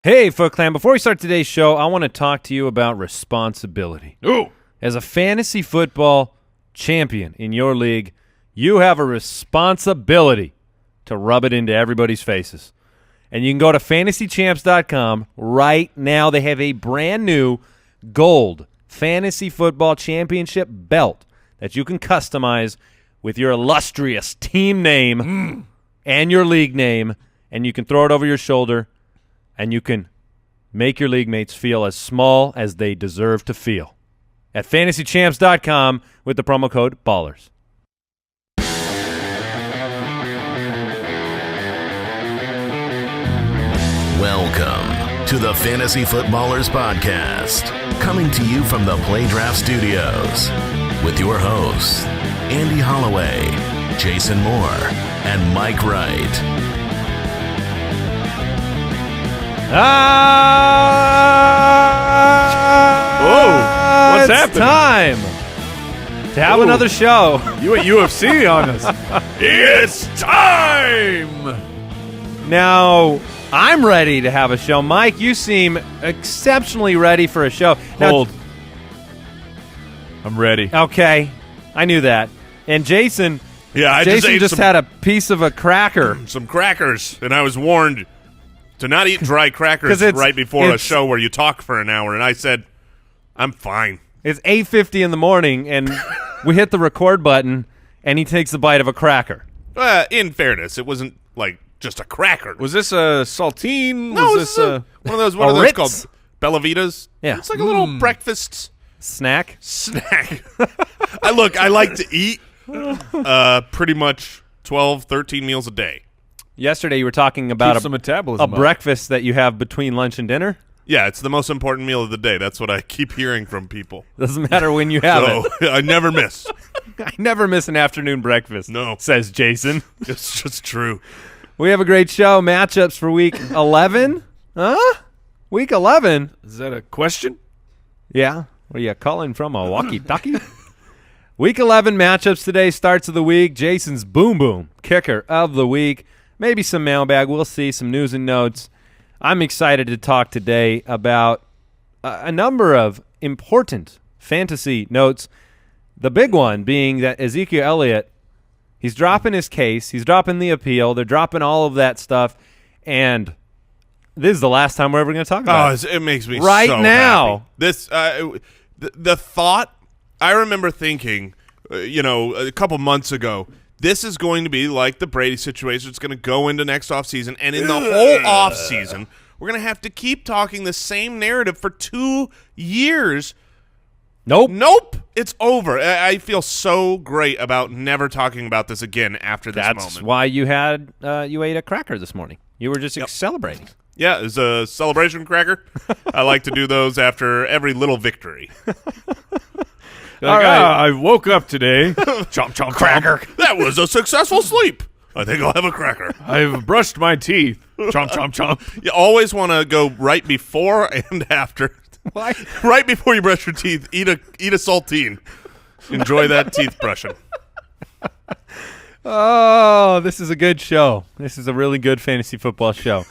Hey, Foot Clan. Before we start today's show, I want to talk to you about responsibility. Ooh. As a fantasy football champion in your league, you have a responsibility to rub it into everybody's faces. And you can go to fantasychamps.com right now. They have a brand new gold fantasy football championship belt that you can customize with your illustrious team name and your league name, and you can throw it over your shoulder, and you can make your league mates feel as small as they deserve to feel. At fantasychamps.com with the promo code BALLERS. Welcome to the Fantasy Footballers Podcast, coming to you from the Redraft Studios with your hosts, Andy Holloway, Jason Moore, and Mike Wright. What's happening? Time to have another show. You at UFC on us. It's time! Now, I'm ready to have a show. Mike, you seem exceptionally ready for a show. Now, Hold. I'm ready. okay, I knew that. And Jason, Yeah, I Jason just ate had a piece of a cracker. some crackers, and I was warned to not eat dry 'Cause crackers it's- right before a it's- show where you talk for an hour, and I said, I'm fine. It's 8:50 in the morning, and we hit the record button, and he takes a bite of a cracker. In fairness, it wasn't like just a cracker. Was this a saltine? no, was this this is one of those Ritz? called Bella Vitas. Yeah. It's like a little breakfast Snack? snack. I like to eat pretty much 12, 13 meals a day. Yesterday you were talking about Keeps the metabolism a up. breakfast that you have between lunch and dinner. Yeah, it's the most important meal of the day. That's what I keep hearing from people. Doesn't matter when you have So I never miss. it. I never miss an afternoon breakfast, No. says Jason. It's just true. We have a great show. Matchups for week 11. Huh? Week 11? Is that a question? Yeah. What are you calling from, a walkie-talkie? Week 11 matchups today. Starts of the week. Jason's Boom Boom, kicker of the week. Maybe some mailbag. We'll see. Some news and notes. I'm excited to talk today about a number of important fantasy notes. The big one being that Ezekiel Elliott, he's dropping his case. He's dropping the appeal. They're dropping all of that stuff. And this is the last time we're ever going to talk about it. It makes me Right so now. happy. This the thought. I remember thinking, a couple months ago, this is going to be like the Brady situation. It's going to go into next offseason, and in the whole offseason, we're going to have to keep talking the same narrative for 2 years. Nope. It's over. I feel so great about never talking about this again after this That's moment. why you had you ate a cracker this morning. You were just celebrating. Yeah, it's a celebration cracker. I like to do those after every little victory. All right. I woke up today. Chomp, chomp, Cracker. That was a successful sleep. I think I'll have a cracker. I've brushed my teeth. Chomp, chomp, chomp. You always want to go right before and after. Why? Right before you brush your teeth, eat a saltine. Enjoy that teeth brushing. Oh, this is a good show. This is a really good fantasy football show.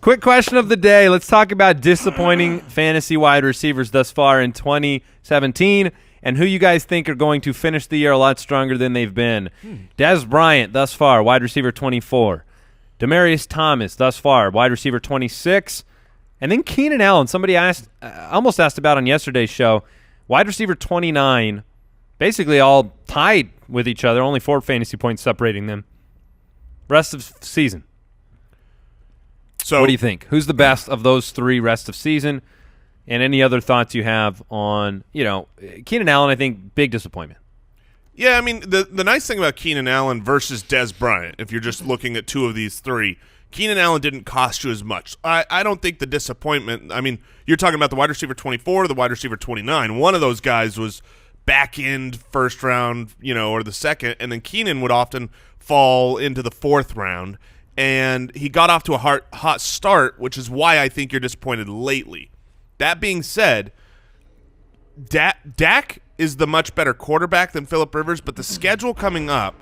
Quick question of the day. Let's talk about disappointing fantasy wide receivers thus far in 2017 and who you guys think are going to finish the year a lot stronger than they've been. Dez Bryant thus far, wide receiver 24. Demaryius Thomas thus far, wide receiver 26. And then Keenan Allen, somebody almost asked about on yesterday's show, wide receiver 29, basically all tied with each other, only 4 fantasy points separating them. Rest of season. So, What do you think? Who's the best of those 3 rest of season? And any other thoughts you have on, Keenan Allen, I think, big disappointment. Yeah, I mean, the nice thing about Keenan Allen versus Dez Bryant, if you're just looking at 2 of these 3, Keenan Allen didn't cost you as much. I don't think the disappointment, I mean, you're talking about the wide receiver 24, the wide receiver 29. One of those guys was back end first round, or the second, and then Keenan would often fall into the 4th round. And he got off to a hot start, which is why I think you're disappointed lately. That being said, Dak is the much better quarterback than Phillip Rivers, but the schedule coming up,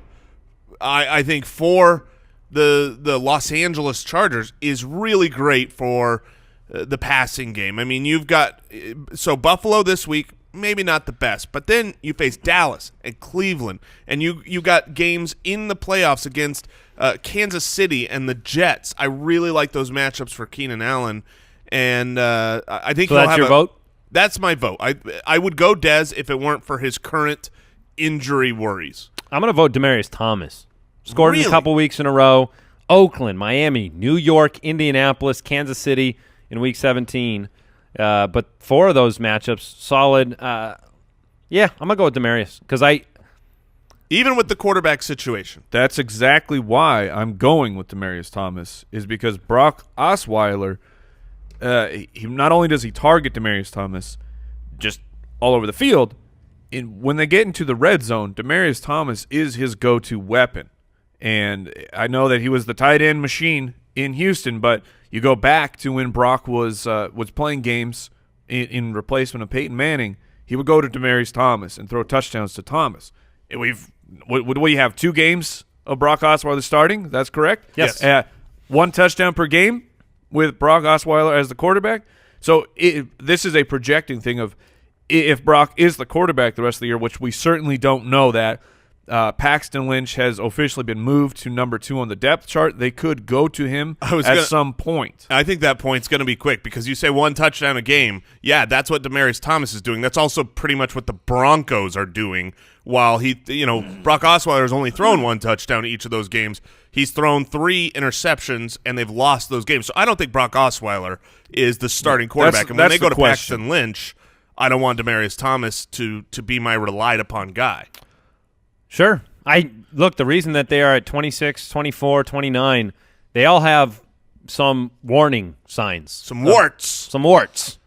I think, for the Los Angeles Chargers is really great for the passing game. I mean, you've got so Buffalo this week, maybe not the best, but then you face Dallas and Cleveland, and you got games in the playoffs against Kansas City and the Jets. I really like those matchups for Keenan Allen, and I think so that's your vote? That's my vote. I would go Dez if it weren't for his current injury worries. I'm going to vote Demaryius Thomas. Scored in Really? a couple weeks in a row. Oakland, Miami, New York, Indianapolis, Kansas City in Week 17. But 4 of those matchups, solid. Yeah, I'm going to go with Demaryius because Even with the quarterback situation. That's exactly why I'm going with Demaryius Thomas, is because Brock Osweiler, he not only does he target Demaryius Thomas just all over the field, when they get into the red zone, Demaryius Thomas is his go-to weapon. And I know that he was the tight end machine in Houston, but you go back to when Brock was playing games in replacement of Peyton Manning, he would go to Demaryius Thomas and throw touchdowns to Thomas. And would we have 2 games of Brock Osweiler starting? That's correct? Yes. 1 touchdown per game with Brock Osweiler as the quarterback. So this is a projecting thing of if Brock is the quarterback the rest of the year, which we certainly don't know that. Paxton Lynch has officially been moved to number 2 on the depth chart. They could go to him some point. I think that point's going to be quick because you say 1 touchdown a game. Yeah, that's what Demaryius Thomas is doing. That's also pretty much what the Broncos are doing. While Brock Osweiler has only thrown 1 touchdown each of those games. He's thrown 3 interceptions, and they've lost those games. So I don't think Brock Osweiler is the starting quarterback. And when they go to Paxton Lynch, I don't want Demaryius Thomas to be my relied upon guy. Sure. Look, the reason that they are at 26, 24, 29, they all have some warning signs. Some warts. Some warts.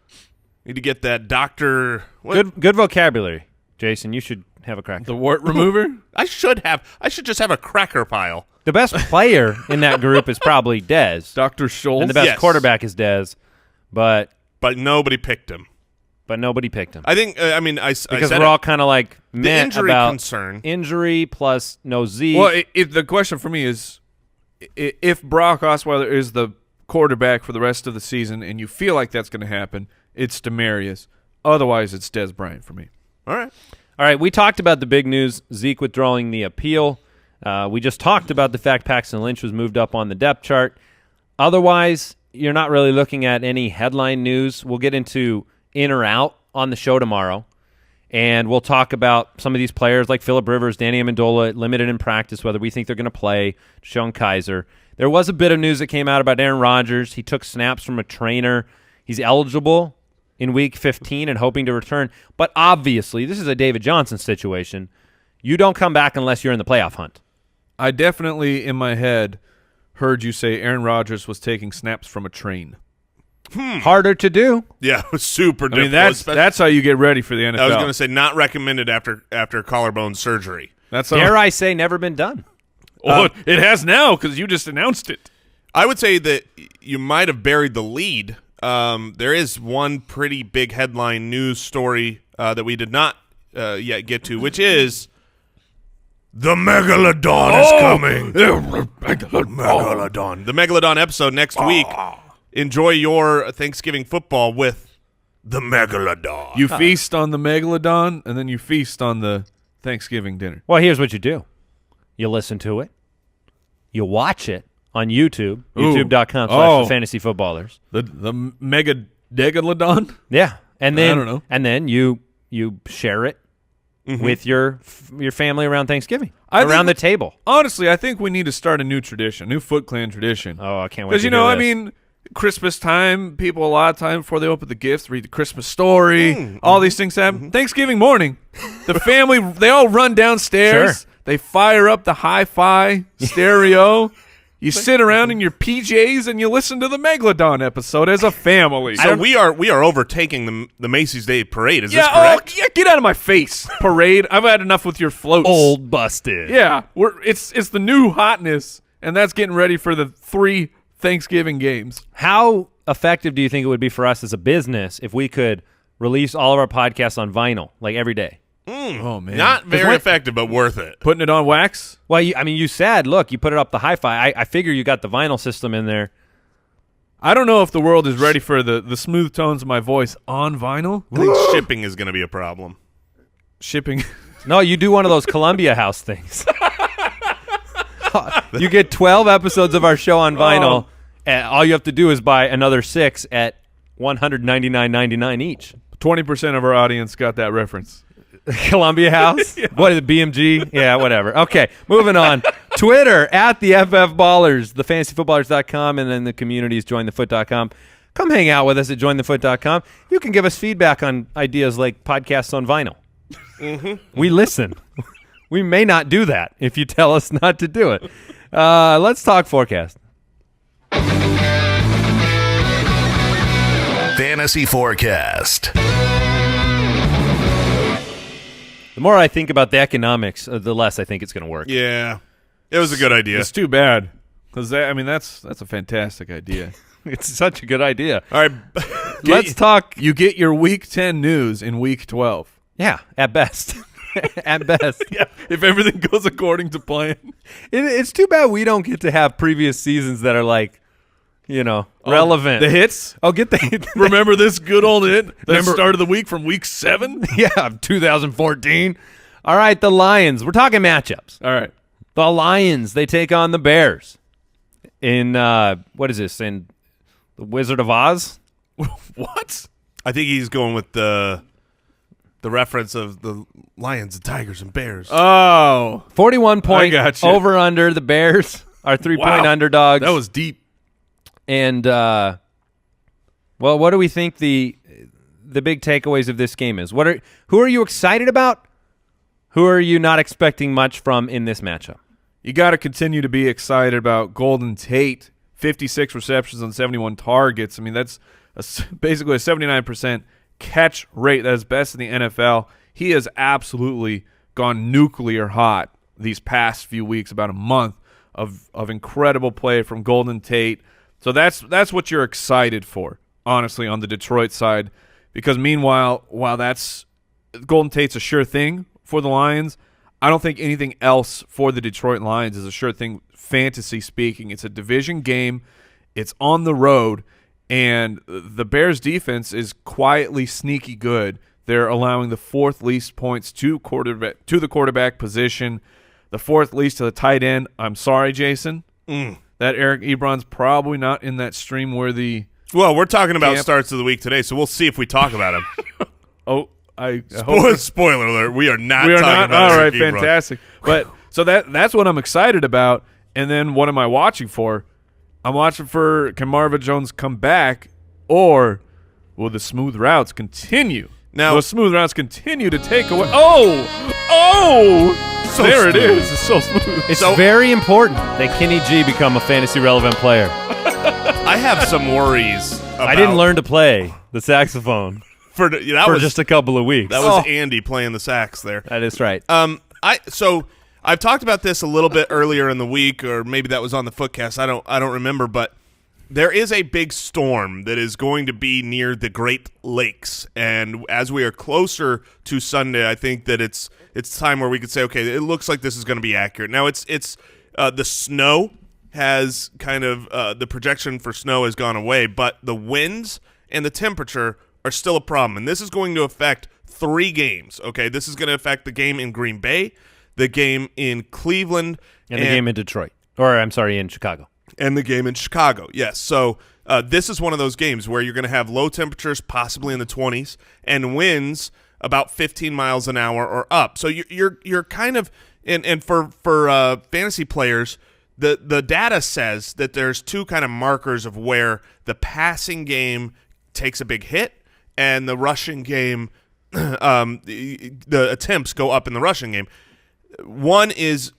Need to get that doctor. Good vocabulary, Jason. You should have a cracker. The wart remover? I should just have a cracker pile. The best player in that group is probably Dez. Dr. Scholes? And the best Yes. quarterback is Dez. But nobody picked him. nobody picked him. I think. Because we're all kind of like meh injury about concern. Injury plus no Zeke. Well, the question for me is, if Brock Osweiler is the quarterback for the rest of the season and you feel like that's going to happen, it's Demaryius. Otherwise, it's Dez Bryant for me. All right. We talked about the big news, Zeke withdrawing the appeal. We just talked about the fact Paxton Lynch was moved up on the depth chart. Otherwise, you're not really looking at any headline news. We'll get into in or out on the show tomorrow, and we'll talk about some of these players like Phillip Rivers, Danny Amendola, limited in practice, whether we think they're going to play, Sean Kaiser. There was a bit of news that came out about Aaron Rodgers. He took snaps from a trainer. He's eligible in Week 15 and hoping to return. But obviously, this is a David Johnson situation. You don't come back unless you're in the playoff hunt. I definitely, in my head, heard you say Aaron Rodgers was taking snaps from a train. Harder to do. Yeah, it was super I mean, difficult. that's how you get ready for the NFL. I was going to say not recommended after collarbone surgery. That's Dare I say never been done. It has now because you just announced it. I would say that you might have buried the lead. There is one pretty big headline news story that we did not yet get to, which is the Megalodon is coming. Megalodon. The Megalodon episode next week. Enjoy your Thanksgiving football with the Megalodon. You feast on the Megalodon, and then you feast on the Thanksgiving dinner. Well, here's what you do. You listen to it. You watch it on YouTube, youtube.com/fantasyfootballers. The Megalodon? Yeah. And then, I don't know. And then you share it with your family around Thanksgiving, I around the think- table. Honestly, I think we need to start a new tradition, new Foot Clan tradition. Oh, I can't wait Because, to you know, hear I this. mean, Christmas time, people a lot of time before they open the gifts, read the Christmas story, all these things happen. Thanksgiving morning, the family, they all run downstairs. Sure. They fire up the hi-fi stereo. You sit around in your PJs and you listen to the Megalodon episode as a family. So we are overtaking the Macy's Day Parade. Is this yeah, correct? yeah, get out of my face, parade. I've had enough with your floats. Old busted. Yeah, it's the new hotness, and that's getting ready for the 3 Thanksgiving games. How effective do you think it would be for us as a business if we could release all of our podcasts on vinyl, like every day? Oh, man. Not very effective, but worth it. Putting it on wax? Well, you said, look, you put it up the hi-fi. I figure you got the vinyl system in there. I don't know if the world is ready for the smooth tones of my voice on vinyl. I think shipping is going to be a problem. Shipping. No, you do one of those Columbia House things. You get 12 episodes of our show on vinyl, and all you have to do is buy another 6 at $199.99 each. 20% of our audience got that reference. Columbia House? Yeah. What is it, BMG? Yeah, whatever. Okay, moving on. Twitter, at the FF Ballers, thefantasyfootballers.com, and then the communities, jointhefoot.com. Come hang out with us at jointhefoot.com. You can give us feedback on ideas like podcasts on vinyl. Mm-hmm. We listen. We may not do that if you tell us not to do it. Let's talk forecast. Fantasy Forecast. The more I think about the economics, the less I think it's going to work. Yeah. It was a good idea. It's too bad. Because that's a fantastic idea. It's such a good idea. All right. Let's talk. You get your Week 10 news in Week 12. Yeah, at best. At best. Yeah, if everything goes according to plan. It's too bad we don't get to have previous seasons that are like, relevant. The hits? Oh, get the Remember this good old hit that Remember- started the week from Week 7? Yeah, 2014. All right, the Lions. We're talking matchups. All right. The Lions, they take on the Bears in, what is this, in the Wizard of Oz? What? I think he's going with the reference of the Lions and Tigers and Bears. Oh. 41-point I gotcha. over-under. The Bears are 3-point underdogs. That was deep. And, well, what do we think the big takeaways of this game is? Who are you excited about? Who are you not expecting much from in this matchup? You got to continue to be excited about Golden Tate, 56 receptions on 71 targets. I mean, that's basically a 79% catch rate. That is best in the NFL. He has absolutely gone nuclear hot these past few weeks, about a month of incredible play from Golden Tate. So that's what you're excited for, honestly, on the Detroit side. Because meanwhile, while that's Golden Tate's a sure thing for the Lions, I don't think anything else for the Detroit Lions is a sure thing, fantasy speaking. It's a division game. It's on the road. And the Bears' defense is quietly sneaky good. They're allowing the fourth least points to the quarterback position, the fourth least to the tight end. I'm sorry, Jason. That Eric Ebron's probably not in that stream-worthy. Well, we're talking about camp. starts of the week today, so we'll see if we talk about him. Oh, I hope Spoiler alert: we are not. we are talking not. about All Eric right, Ebron. fantastic. But so that's what I'm excited about. And then what am I watching for? I'm watching for, can Marvin Jones come back, or will the smooth routes continue? Now, will the smooth routes continue to take away? So there smooth. it is. It's so smooth. It's very important that Kenny G become a fantasy relevant player. I have some worries. I didn't learn to play the saxophone for just a couple of weeks. That was Andy playing the sax there. That is right. So I've talked about this a little bit earlier in the week, or maybe that was on the Footcast. I don't remember, but there is a big storm that is going to be near the Great Lakes, and as we are closer to Sunday, I think that it's time where we could say, okay, it looks like this is going to be accurate. Now it's the snow has kind of the projection for snow has gone away, but the winds and the temperature are still a problem, and this is going to affect 3 games. Okay, this is going to affect the game in Green Bay, the game in Cleveland, and the game in Detroit. Or, I'm sorry, in Chicago. And the game in Chicago, yes. So this is one of those games where you're going to have low temperatures, possibly in the 20s, and winds about 15 miles an hour or up. So you're kind of and for fantasy players, the data says that there's 2 kind of markers of where the passing game takes a big hit and the rushing game, the attempts go up in the rushing game. One is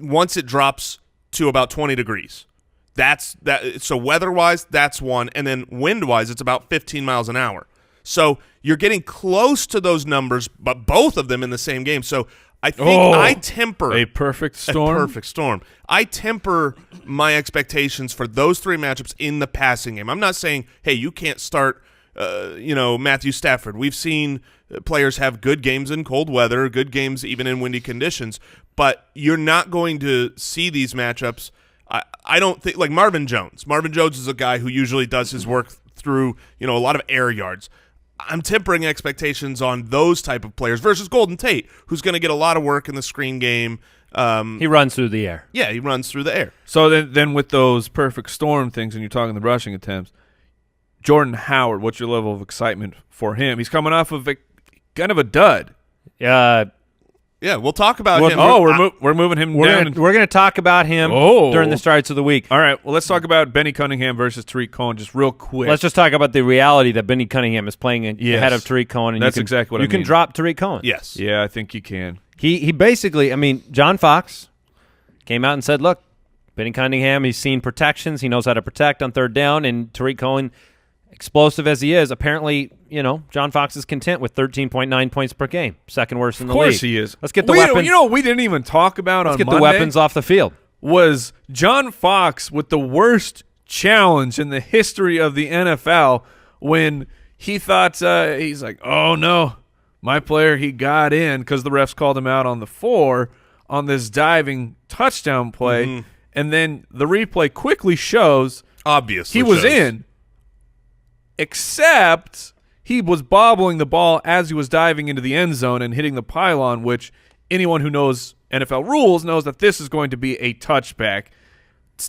once it drops to about 20 degrees. That's that. So weather-wise, that's one, and then wind-wise, it's about 15 miles an hour. So you're getting close to those numbers, but both of them in the same game. So I think I temper a perfect storm. A perfect storm. I temper my expectations for those 3 matchups in the passing game. I'm not saying, hey, you can't start, Matthew Stafford. We've seen players have good games in cold weather, good games even in windy conditions, but you're not going to see these matchups I don't think like Marvin Jones. Marvin Jones is a guy who usually does his work through a lot of air yards. I'm tempering expectations on those type of players versus Golden Tate, who's going to get a lot of work in the screen game. He runs through the air. Yeah, he runs through the air. So then with those perfect storm things, and you're talking the rushing attempts, Jordan Howard, what's your level of excitement for him? He's coming off of kind of a dud. Yeah, we'll talk about him. We're moving him down. We're going to talk about him during the starts of the week. All right, well, let's talk about Benny Cunningham versus Tariq Cohen just real quick. Let's just talk about the reality that Benny Cunningham is playing ahead of Tariq Cohen. And that's exactly what I mean. You can drop Tariq Cohen. Yes. Yeah, I think you can. He basically, John Fox came out and said, look, Benny Cunningham, he's seen protections. He knows how to protect on third down. And Tariq Cohen, explosive as he is, apparently, John Fox is content with 13.9 points per game. Second worst in the league. Of course he is. Let's get the weapons. What we didn't even talk about on Monday? Let's get the weapons off the field. Was John Fox with the worst challenge in the history of the NFL when he thought, he's like, oh, no, my player, he got in because the refs called him out on the 4 on this diving touchdown play. Mm-hmm. And then the replay quickly shows obviously he was in, except he was bobbling the ball as he was diving into the end zone and hitting the pylon, which anyone who knows NFL rules knows that this is going to be a touchback.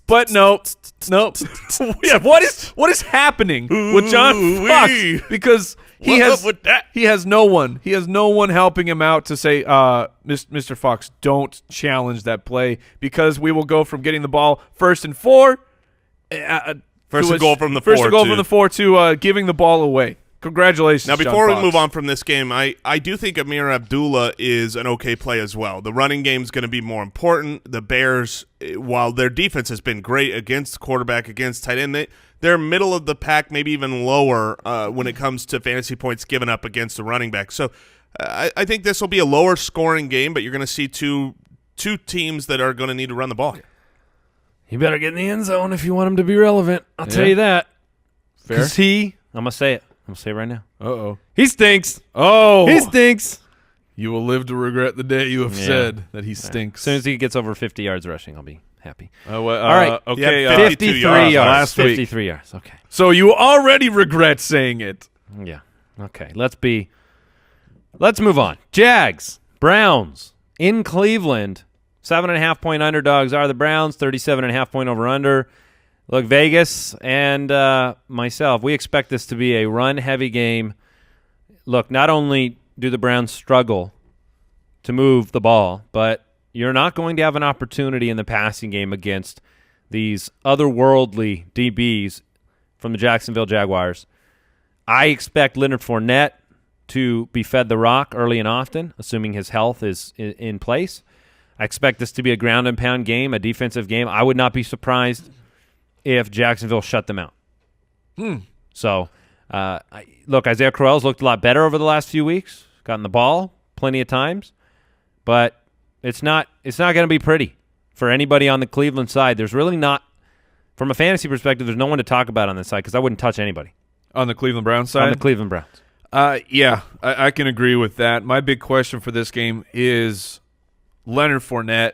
But nope. Yeah, what is happening with John Fox? Because he has no one. He has no one helping him out to say, Mr. Fox, don't challenge that play because we will go from getting the ball 1st and 4. First and goal from the 4 to giving the ball away. Congratulations, Now, before John we move on from this game, I do think Amir Abdullah is an okay play as well. The running game is going to be more important. The Bears, while their defense has been great against quarterback, against tight end, they're middle of the pack, maybe even lower when it comes to fantasy points given up against the running back. So I think this will be a lower scoring game, but you're going to see two teams that are going to need to run the ball here. You better get in the end zone if you want him to be relevant. I'll tell you that. Fair. I'm going to say it. I'm going to say it right now. Uh-oh. He stinks. Oh. He stinks. You will live to regret the day you have said that he stinks. As soon as he gets over 50 yards rushing, I'll be happy. All right. Okay. 53 yards. Last week. 53 yards. Okay. So you already regret saying it. Yeah. Okay. Let's move on. Jags, Browns in Cleveland. 7.5-point underdogs are the Browns. 37.5-point over-under. Look, Vegas and myself, we expect this to be a run-heavy game. Look, not only do the Browns struggle to move the ball, but you're not going to have an opportunity in the passing game against these otherworldly DBs from the Jacksonville Jaguars. I expect Leonard Fournette to be fed the rock early and often, assuming his health is in place. I expect this to be a ground-and-pound game, a defensive game. I would not be surprised if Jacksonville shut them out. So, look, Isaiah Crowell's looked a lot better over the last few weeks, gotten the ball plenty of times, but it's not going to be pretty for anybody on the Cleveland side. There's really not, from a fantasy perspective, there's no one to talk about on this side because I wouldn't touch anybody. On the Cleveland Browns side? On the Cleveland Browns. Yeah, I can agree with that. My big question for this game is Leonard Fournette.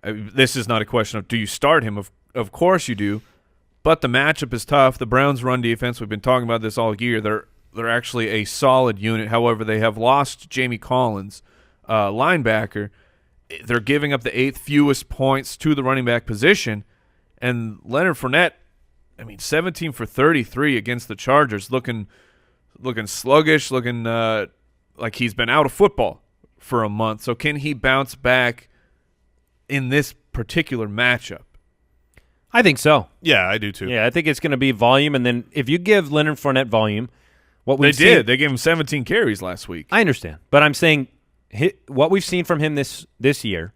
This is not a question of do you start him? Of course you do. But the matchup is tough. The Browns' run defense, we've been talking about this all year. They're actually a solid unit. However, they have lost Jamie Collins, linebacker. They're giving up the 8th fewest points to the running back position. And Leonard Fournette, 17 for 33 against the Chargers, looking sluggish, looking like he's been out of football for a month. So can he bounce back in this particular matchup? I think so. Yeah, I do too. Yeah, I think it's going to be volume, and then if you give Leonard Fournette volume, they gave him 17 carries last week. I understand, but I'm saying what we've seen from him this year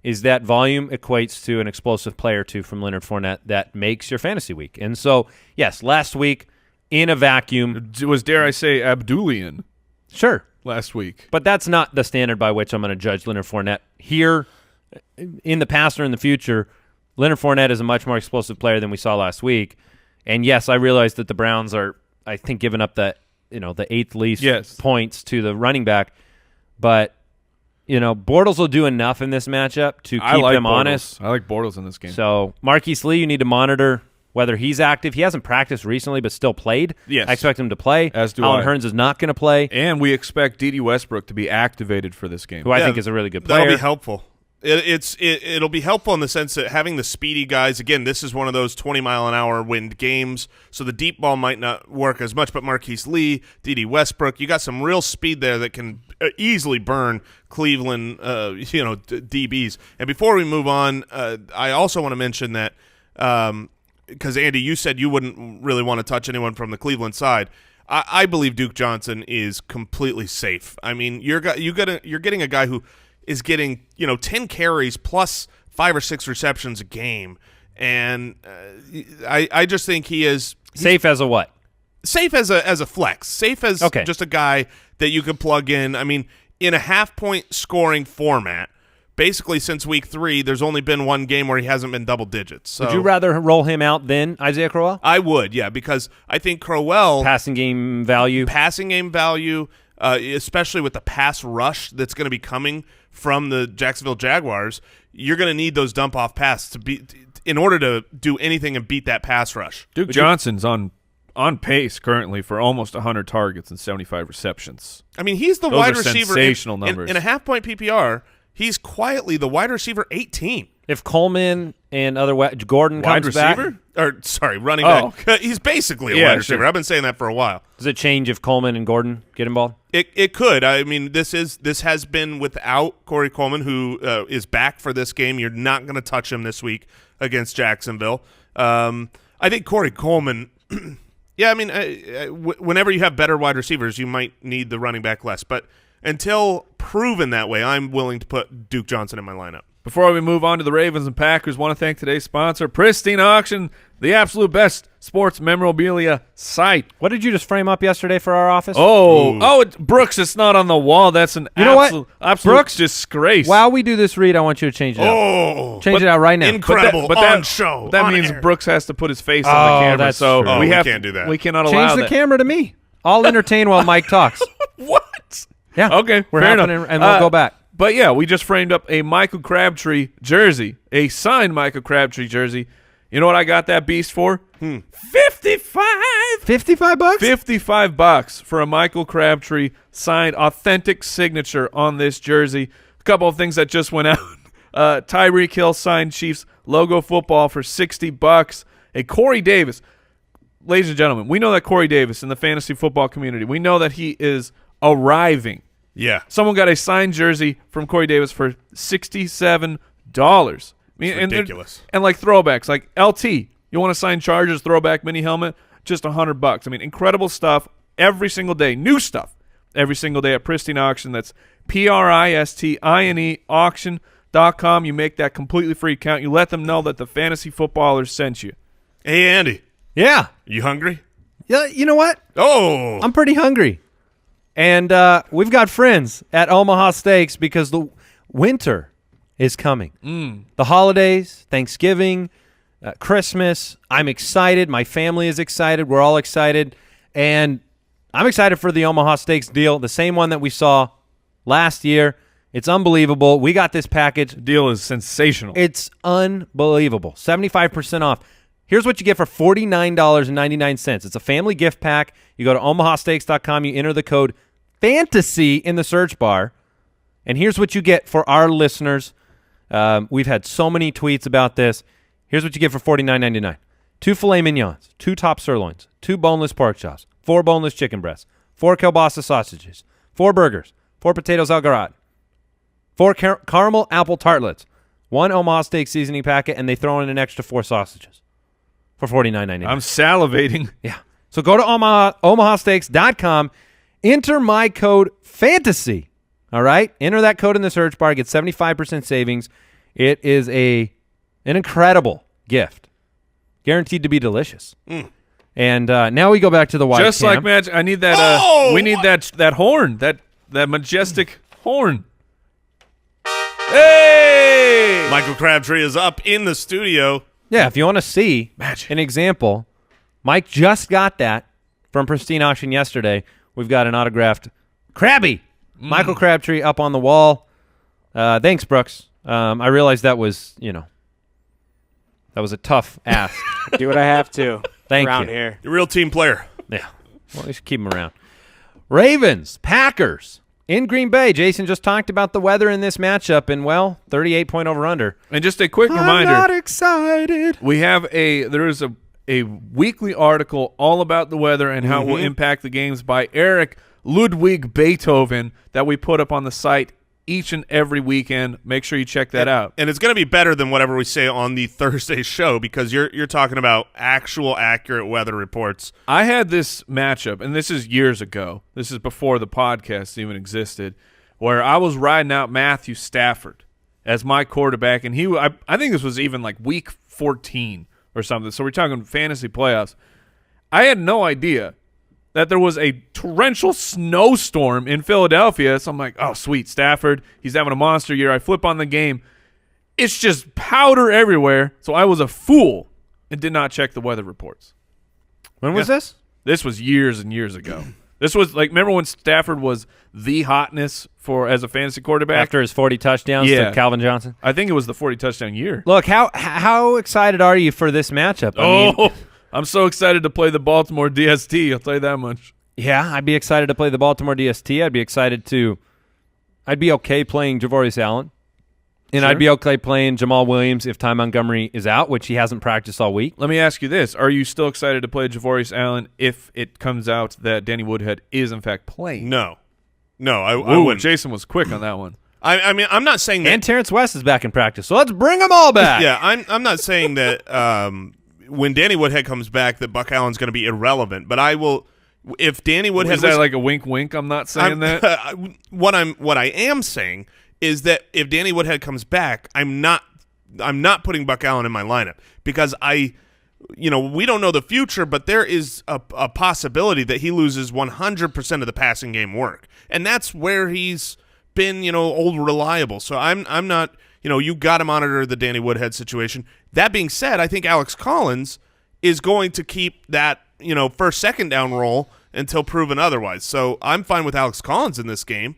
is that volume equates to an explosive play or two from Leonard Fournette that makes your fantasy week. And so, yes, last week in a vacuum, it was, dare I say, Abdullian. Sure, last week, but that's not the standard by which I'm going to judge Leonard Fournette here in the past or in the future. Leonard Fournette is a much more explosive player than we saw last week. And, yes, I realize that the Browns are, I think, giving up the 8th least points to the running back. But, Bortles will do enough in this matchup to keep them honest. I like Bortles in this game. So Marquise Lee, you need to monitor whether he's active. He hasn't practiced recently, but still played. Yes. I expect him to play. As do Alan I. Hearns is not going to play. And we expect D.D. Westbrook to be activated for this game. Who I think is a really good player. That'll be helpful. It'll be helpful in the sense that having the speedy guys, again, this is one of those 20-mile-an-hour wind games, so the deep ball might not work as much, but Marquise Lee, D.D. Westbrook, you got some real speed there that can easily burn Cleveland DBs. And before we move on, I also want to mention that because, Andy, you said you wouldn't really want to touch anyone from the Cleveland side. I believe Duke Johnson is completely safe. I mean, you're getting a guy who is getting 10 carries plus 5 or 6 receptions a game, and I just think he's safe as a what? Safe as a flex. Safe as just a guy that you could plug in. I mean, in a half-point scoring format, basically since week 3, there's only been one game where he hasn't been double digits. So would you rather roll him out than Isaiah Crowell? I would, yeah, because I think Crowell passing game value, especially with the pass rush that's going to be coming from the Jacksonville Jaguars, you're going to need those dump-off passes in order to do anything and beat that pass rush. Duke Johnson's on pace currently for almost 100 targets and 75 receptions. I mean, he's the Those wide are receiver. Sensational numbers. In a half-point PPR, he's quietly the wide receiver 18. If Coleman and Gordon wide comes receiver? Running back. He's basically a wide receiver. Sure. I've been saying that for a while. Does it change if Coleman and Gordon get involved? It could. I mean, this has been without Corey Coleman, who is back for this game. You're not going to touch him this week against Jacksonville. I think Corey Coleman. Yeah, I mean, whenever you have better wide receivers, you might need the running back less. But until proven that way, I'm willing to put Duke Johnson in my lineup. Before we move on to the Ravens and Packers, want to thank today's sponsor, Pristine Auction, the absolute best sports memorabilia site. What did you just frame up yesterday for our office? Brooks, it's not on the wall. That's an absolute Brooks, disgrace. While we do this read, I want you to change it out. Change it out right now. Incredible show. That means air. Brooks has to put his face on the camera. That's so true. we can't do that. We cannot allow Change the that. camera to me. I'll entertain while Mike talks. What? Yeah. Okay, We're fair happening, enough. and we'll go back. But, yeah, we just framed up a Michael Crabtree jersey, a signed Michael Crabtree jersey. You know what I got that beast for? $55. $55? $55 for a Michael Crabtree signed authentic signature on this jersey. A couple of things that just went out. Tyreek Hill signed Chiefs logo football for $60. A Corey Davis. Ladies and gentlemen, we know that Corey Davis in the fantasy football community, we know that he is arriving. Yeah. Someone got a signed jersey from Corey Davis for $67. Ridiculous. And like throwbacks, like LT, you want to sign Chargers throwback mini helmet, just $100. I mean, incredible stuff every single day, new stuff every single day at Pristine Auction. That's PRISTINE auction.com. You make that completely free account. You let them know that the fantasy footballers sent you. Hey, Andy. Yeah. You hungry? Yeah. You know what? Oh. I'm pretty hungry. And we've got friends at Omaha Steaks because the winter is coming. The holidays, Thanksgiving, Christmas. I'm excited. My family is excited. We're all excited. And I'm excited for the Omaha Steaks deal, the same one that we saw last year. It's unbelievable. We got this package. The deal is sensational. It's unbelievable. 75% off. Here's what you get for $49.99. It's a family gift pack. You go to omahasteaks.com. You enter the code FANTASY in the search bar. And here's what you get for our listeners. We've had so many tweets about this. Here's what you get for $49.99. 2 filet mignons, 2 top sirloins, 2 boneless pork chops, 4 boneless chicken breasts, 4 kielbasa sausages, 4 burgers, 4 potatoes au gratin, 4 caramel apple tartlets, 1 Omaha Steak seasoning packet, and they throw in an extra 4 sausages for $49.99. I'm salivating. Yeah. So go to omahasteaks.com, enter my code FANTASY. All right? Enter that code in the search bar, get 75% savings. It is an incredible gift. Guaranteed to be delicious. And now we go back to the white Just camp. like magic. I need that we need that horn, that majestic horn. Hey! Michael Crabtree is up in the studio. Yeah, if you want to see Magic. an example, Mike just got that from Pristine Auction yesterday. We've got an autographed Krabby. Michael Crabtree up on the wall. Thanks, Brooks. I realized that was, that was a tough ask. Do what I have to. Thank around you. here. You're a real team player. Yeah. Well, we should keep him around. Ravens, Packers in Green Bay. Jason just talked about the weather in this matchup, and, 38-point over-under. And just a quick reminder. I'm not excited. We have there is a weekly article all about the weather and how it will impact the games by Eric Ludwig Beethoven that we put up on the site each and every weekend. Make sure you check that out. And it's going to be better than whatever we say on the Thursday show because you're talking about actual accurate weather reports. I had this matchup, and this is years ago. This is before the podcast even existed, where I was riding out Matthew Stafford as my quarterback, and I think this was even like week 14 or something. So we're talking fantasy playoffs. I had no idea that there was a torrential snowstorm in Philadelphia. So I'm like, oh, sweet, Stafford. He's having a monster year. I flip on the game. It's just powder everywhere. So I was a fool and did not check the weather reports. When was this? This was years and years ago. This was remember when Stafford was the hotness as a fantasy quarterback? After his 40 touchdowns to Calvin Johnson? I think it was the 40 touchdown year. Look, how excited are you for this matchup? I mean, I'm so excited to play the Baltimore DST. I'll tell you that much. Yeah, I'd be excited to play the Baltimore DST. I'd be okay playing Javorius Allen. And Sure. I'd be okay playing Jamal Williams if Ty Montgomery is out, which he hasn't practiced all week. Let me ask you this. Are you still excited to play Javorius Allen if it comes out that Danny Woodhead is, in fact, playing? No, I Ooh, wouldn't. Jason was quick on that one. I mean, I'm not saying that. And Terrence West is back in practice, so let's bring them all back. Yeah, I'm not saying that when Danny Woodhead comes back that Buck Allen's going to be irrelevant, but I will. If Danny Woodhead Is that like a wink, wink? I'm not saying that. What I am saying is that if Danny Woodhead comes back, I'm not putting Buck Allen in my lineup because we don't know the future, but there is a possibility that he loses 100% of the passing game work, and that's where he's been, old reliable. So I'm not, you got to monitor the Danny Woodhead situation. That being said, I think Alex Collins is going to keep that, first, second down role until proven otherwise. So I'm fine with Alex Collins in this game.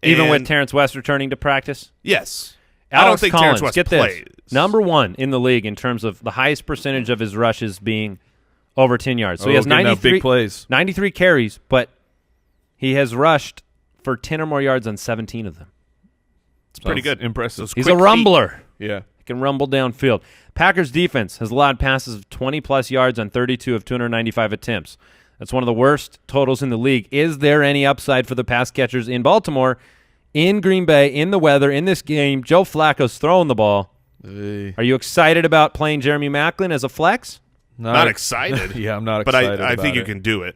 Even with Terrence West returning to practice? Yes. Alex I don't think Collins, Terrence West get plays. this. Number 1 in the league in terms of the highest percentage of his rushes being over 10 yards. So he has getting out 93 big plays. 93 carries, but he has rushed for 10 or more yards on 17 of them. It's pretty good. Impressive. He's a rumbler. Yeah. He can rumble downfield. Packers defense has allowed passes of 20-plus yards on 32 of 295 attempts. That's one of the worst totals in the league. Is there any upside for the pass catchers in Baltimore, in Green Bay, in the weather, in this game? Joe Flacco's throwing the ball. Hey. Are you excited about playing Jeremy Maclin as a flex? Not excited. Yeah, I'm not but excited I think you it. can do it.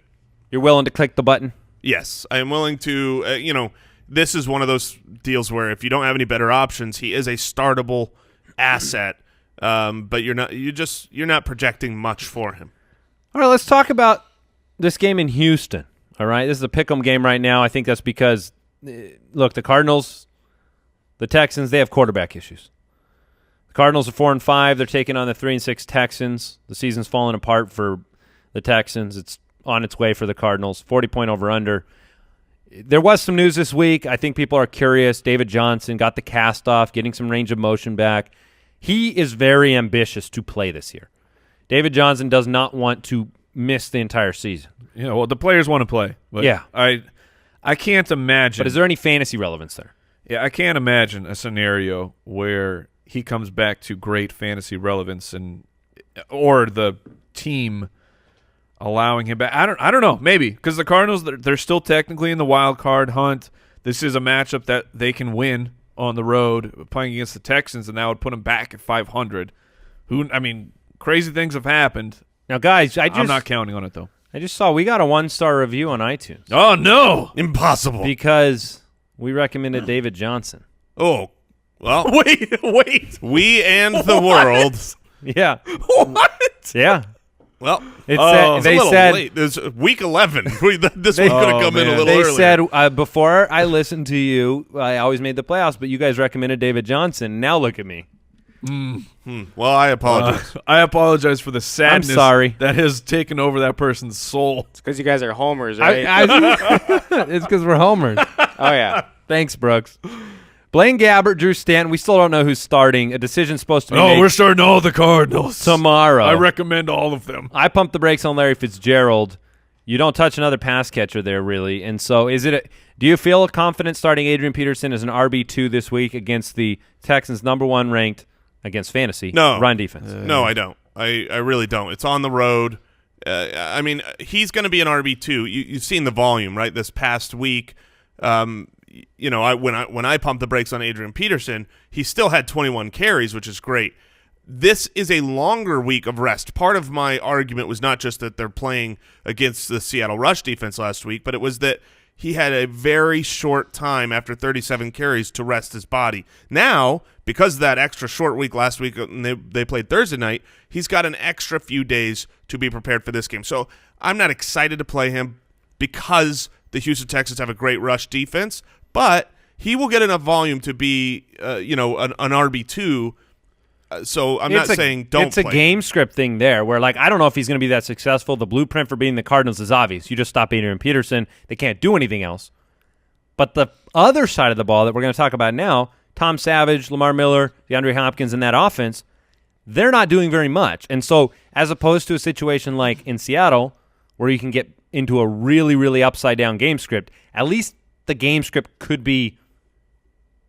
You're willing to click the button? Yes, I am willing to. This is one of those deals where if you don't have any better options, he is a startable asset. But you're not projecting much for him. All right, let's talk about this game in Houston. All right, this is a pick'em game right now. I think that's because, look, the Cardinals, the Texans, they have quarterback issues. The Cardinals are 4-5. They're taking on the 3-6 Texans. The season's falling apart for the Texans. It's on its way for the Cardinals. 40-point over-under. There was some news this week. I think people are curious. David Johnson got the cast off, getting some range of motion back. He is very ambitious to play this year. David Johnson does not want to miss the entire season. Yeah, well, the players want to play. But Yeah. I can't imagine. But is there any fantasy relevance there? Yeah, I can't imagine a scenario where he comes back to great fantasy relevance or the team allowing him back. I don't know. Maybe because the Cardinals, they're still technically in the wild card hunt. This is a matchup that they can win on the road playing against the Texans, and that would put them back at 500. Crazy things have happened. Now, guys, I'm not counting on it, though. I just saw we got a 1-star review on iTunes Oh, no. Impossible. because we recommended David Johnson. Oh, well, Wait. we and the world. Yeah. What? Yeah. Well, It Oh, said, it's they a little said late. There's week 11. This one could have come in a man. little they earlier. said before I listened to you, I always made the playoffs, but you guys recommended David Johnson. Now look at me. Well, I apologize. I apologize for the sadness sorry. that has taken over that person's soul. It's because you guys are homers, right? It's because we're homers. Oh, yeah. Thanks, Brooks. Blaine Gabbert, Drew Stanton. We still don't know who's starting. A decision's supposed to be made we're starting all the Cardinals tomorrow. I recommend all of them. I pumped the brakes on Larry Fitzgerald. You don't touch another pass catcher there, really. And so do you feel confident starting Adrian Peterson as an RB2 this week against the Texans' #1 ranked against fantasy run defense? No, I don't. I really don't. It's on the road. I mean, he's going to be an RB2. You've seen the volume, right? This past week, when I pumped the brakes on Adrian Peterson, he still had 21 carries, which is great. This is a longer week of rest. Part of my argument was not just that they're playing against the Seattle rush defense last week, but it was that he had a very short time after 37 carries to rest his body. Now, because of that extra short week last week, and they played Thursday night, he's got an extra few days to be prepared for this game. So I'm not excited to play him because the Houston Texans have a great rush defense, but he will get enough volume to be an RB2. So I'm not saying don't play. It's a game script thing there where, I don't know if he's going to be that successful. The blueprint for beating the Cardinals is obvious. You just stop Adrian Peterson. They can't do anything else. But the other side of the ball that we're going to talk about now, Tom Savage, Lamar Miller, DeAndre Hopkins in that offense, they're not doing very much. And so as opposed to a situation like in Seattle where you can get into a really, really upside-down game script, at least the game script could be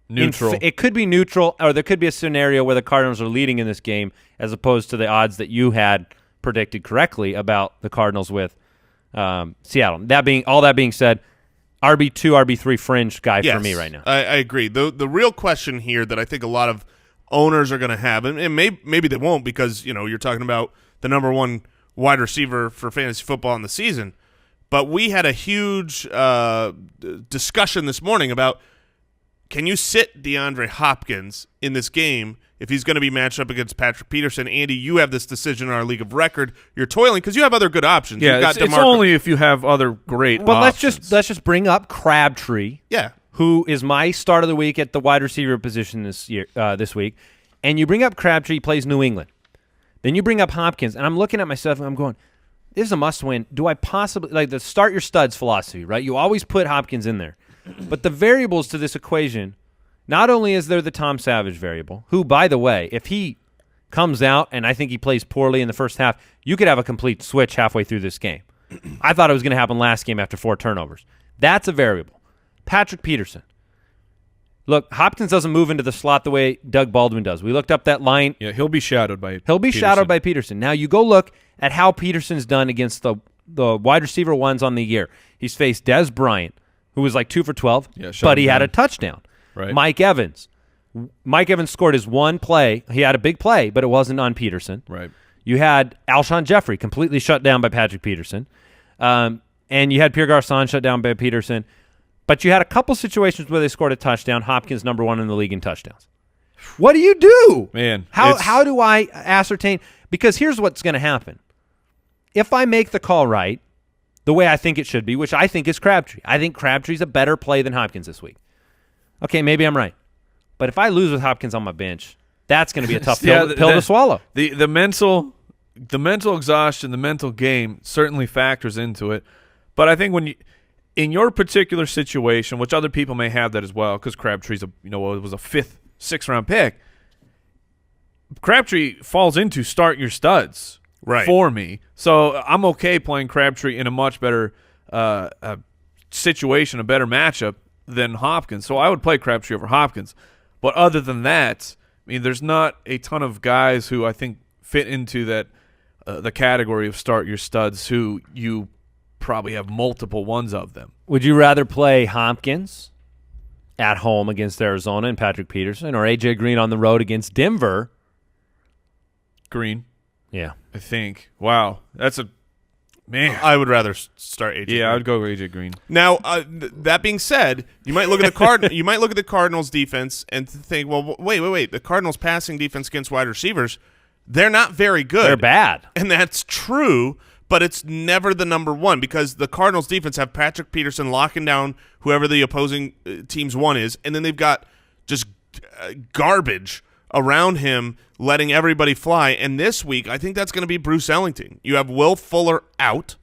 neutral. It could be neutral, or there could be a scenario where the Cardinals are leading in this game as opposed to the odds that you had predicted correctly about the Cardinals with Seattle. That being said, RB2, RB3 fringe guy for me right now. I agree. The real question here that I think a lot of owners are going to have, and maybe they won't because you're talking about the #1 wide receiver for fantasy football in the season, but we had a huge discussion this morning about, can you sit DeAndre Hopkins in this game if he's going to be matched up against Patrick Peterson? Andy, you have this decision in our league of record. You're toiling because you have other good options. Yeah, it's only if you have other great options. Let's just bring up Crabtree. Yeah. Who is my start of the week at the wide receiver position this week. And you bring up Crabtree, he plays New England. Then you bring up Hopkins, and I'm looking at myself and I'm going, this is a must-win. Do I possibly, the start your studs philosophy, right? You always put Hopkins in there. But the variables to this equation, not only is there the Tom Savage variable, who, by the way, if he comes out and I think he plays poorly in the first half, you could have a complete switch halfway through this game. I thought it was going to happen last game after 4 turnovers. That's a variable. Patrick Peterson. Look, Hopkins doesn't move into the slot the way Doug Baldwin does. We looked up that line. Yeah, he'll be shadowed by Peterson. Now you go look at how Peterson's done against the wide receiver ones on the year. He's faced Dez Bryant, who was 2 for 12, but he had a touchdown. Right. Mike Evans scored his one play. He had a big play, but it wasn't on Peterson. Right. You had Alshon Jeffrey completely shut down by Patrick Peterson. And you had Pierre Garçon shut down by Peterson. But you had a couple situations where they scored a touchdown. Hopkins #1 in the league in touchdowns. What do you do? Man. How do I ascertain? Because here's what's going to happen. If I make the call right, the way I think it should be, which I think is Crabtree. I think Crabtree's a better play than Hopkins this week. Okay, maybe I'm right. But if I lose with Hopkins on my bench, that's going to be a tough pill to swallow. The mental exhaustion, the mental game certainly factors into it. But I think when in your particular situation, which other people may have that as well, because Crabtree's was a 5th, 6th round pick, Crabtree falls into start your studs. Right. For me. So I'm okay playing Crabtree in a much better situation, a better matchup than Hopkins. So I would play Crabtree over Hopkins. But other than that, there's not a ton of guys who I think fit into that the category of start your studs who you probably have multiple ones of them. Would you rather play Hopkins at home against Arizona and Patrick Peterson, or A.J. Green on the road against Denver? Green. Yeah. I think. Wow. That's a man. I would rather start AJ. Yeah, I would go with AJ Green. Now, that being said, you might look at the Cardinals defense and think, well, wait. The Cardinals passing defense against wide receivers, they're not very good. They're bad. And that's true, but it's never the #1 because the Cardinals defense have Patrick Peterson locking down whoever the opposing team's one is, and then they've got just garbage around him letting everybody fly. And this week, I think that's going to be Bruce Ellington. You have Will Fuller out.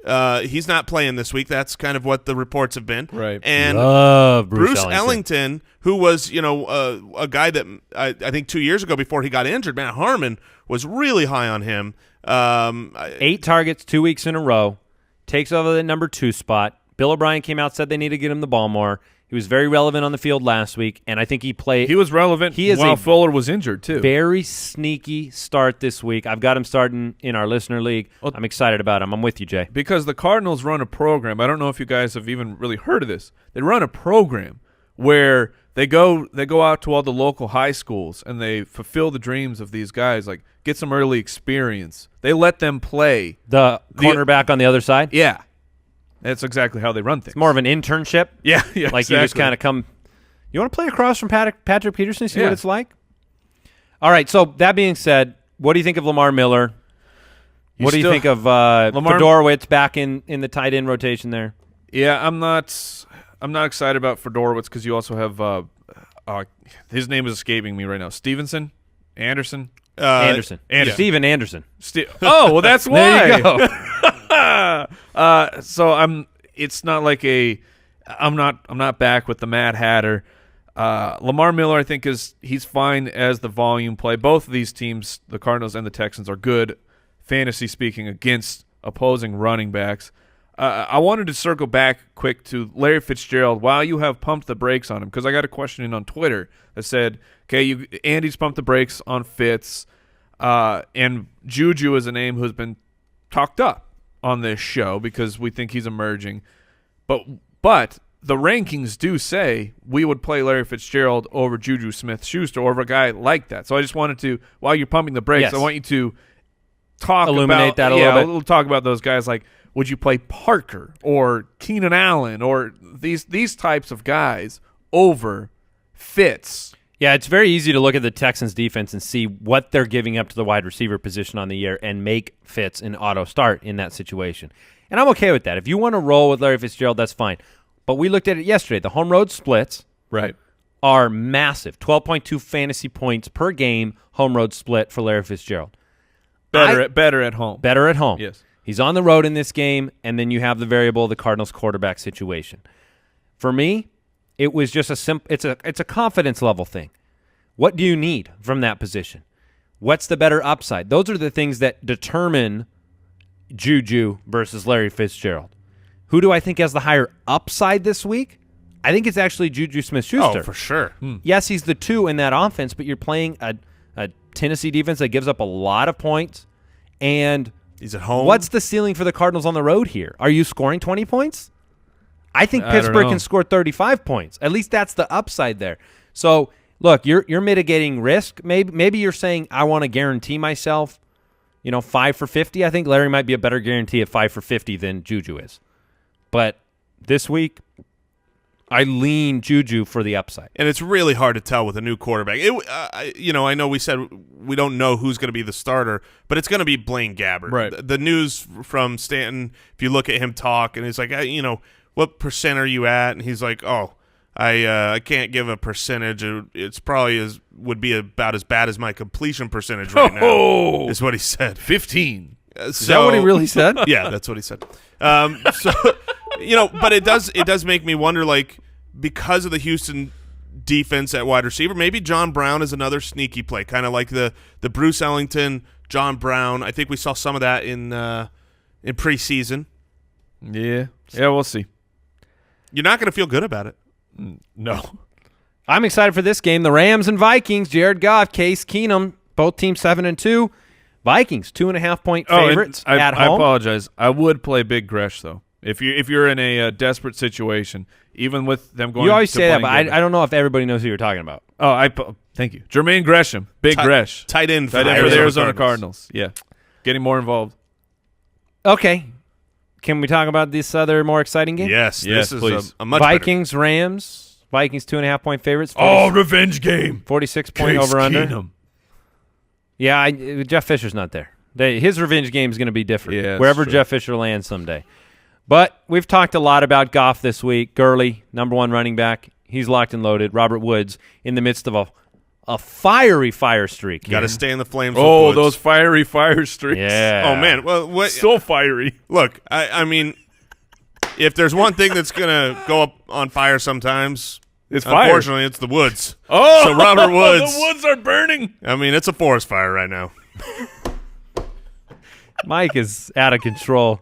He's not playing this week. That's kind of what the reports have been. Right. And Love Bruce Ellington, who was, a guy that I think 2 years ago before he got injured, Matt Harmon was really high on him. 8 targets 2 weeks in a row. Takes over the number 2 spot. Bill O'Brien came out, said they need to get him the ball more. He was very relevant on the field last week, and I think he played. He was relevant while Fuller was injured, too. Very sneaky start this week. I've got him starting in our listener league. I'm excited about him. I'm with you, Jay. Because the Cardinals run a program. I don't know if you guys have even really heard of this. They run a program where they go out to all the local high schools and they fulfill the dreams of these guys, like get some early experience. They let them play. The cornerback on the other side? Yeah. That's exactly how they run things. It's more of an internship. Yeah, like exactly. You just kind of come. You want to play across from Patrick Peterson, see what it's like? All right, so that being said, what do you think of Lamar Miller? What do you think of Fedorowicz back in the tight end rotation there? Yeah, I'm not excited about Fedorowicz because you also have his name is escaping me right now. Anderson. Anderson. Steven Anderson. Oh, well, that's why. There you go. So it's not like I'm not back with the Mad Hatter. Lamar Miller, I think he's fine as the volume play. Both of these teams, the Cardinals and the Texans, are good fantasy speaking against opposing running backs. I wanted to circle back quick to Larry Fitzgerald while you have pumped the brakes on him, because I got a question in on Twitter that said, okay, Andy's pumped the brakes on Fitz, and Juju is a name who's been talked up on this show because we think he's emerging. But the rankings do say we would play Larry Fitzgerald over Juju Smith-Schuster, over a guy like that. So I just wanted to, while you're pumping the brakes, I want you to illuminate that a little bit. We'll talk about those guys. Like, would you play Parker or Keenan Allen or these types of guys over Fitz? Yeah, it's very easy to look at the Texans defense and see what they're giving up to the wide receiver position on the year and make Fitz an auto start in that situation. And I'm okay with that. If you want to roll with Larry Fitzgerald, that's fine. But we looked at it yesterday. The home road splits are massive. 12.2 fantasy points per game home road split for Larry Fitzgerald. Better at home. Better at home. Yes. He's on the road in this game, and then you have the variable of the Cardinals quarterback situation. For me, it was just it's a confidence level thing. What do you need from that position? What's the better upside? Those are the things that determine Juju versus Larry Fitzgerald. Who do I think has the higher upside this week? I think it's actually Juju Smith-Schuster. Oh, for sure. Yes, he's the 2 in that offense, but you're playing a Tennessee defense that gives up a lot of points. And he's at home. What's the ceiling for the Cardinals on the road here? Are you scoring 20 points? I think Pittsburgh can score 35 points. At least that's the upside there. So, look, you're mitigating risk. Maybe you're saying I want to guarantee myself, 5 for 50. I think Larry might be a better guarantee at 5 for 50 than Juju is. But this week, I lean Juju for the upside. And it's really hard to tell with a new quarterback. I know we said we don't know who's going to be the starter, but it's going to be Blaine Gabbert. Right. The news from Stanton, if you look at him talk, and it's like, what percent are you at? And he's like, I can't give a percentage. It's probably would be about as bad as my completion percentage right now, is what he said. 15. Is that what he really said? Yeah, that's what he said. But it does make me wonder, like, because of the Houston defense at wide receiver, maybe John Brown is another sneaky play, kind of like the Bruce Ellington, John Brown. I think we saw some of that in preseason. Yeah, we'll see. You're not going to feel good about it. No. I'm excited for this game. The Rams and Vikings, Jared Goff, Case Keenum, both teams 7-2. Vikings, 2.5-point favorites at home. I apologize. I would play Big Gresh, though. If you're in a desperate situation, even with them going, you always to say that, but I don't know if everybody knows who you're talking about. Oh, thank you, Jermaine Gresham, Big Gresh, tight end for the Arizona Cardinals. Yeah, getting more involved. Okay, can we talk about this other more exciting game? Yes, this please. is a much Vikings Rams. Vikings 2.5-point favorites. Revenge game. 46-point over under. Yeah, Jeff Fisher's not there. His revenge game is going to be different. Yeah, wherever Jeff Fisher lands someday. But we've talked a lot about Goff this week. Gurley, number 1 running back. He's locked and loaded. Robert Woods in the midst of a a fiery fire streak. Got to stay in the flames. Oh, with those fiery fire streaks. Yeah. Oh man, well, what? So fiery. Look, I mean, if there's one thing that's gonna go up on fire sometimes, It's fire. unfortunately, it's the woods. Oh, So Robert Woods. The woods are burning. I mean, it's a forest fire right now. Mike is out of control.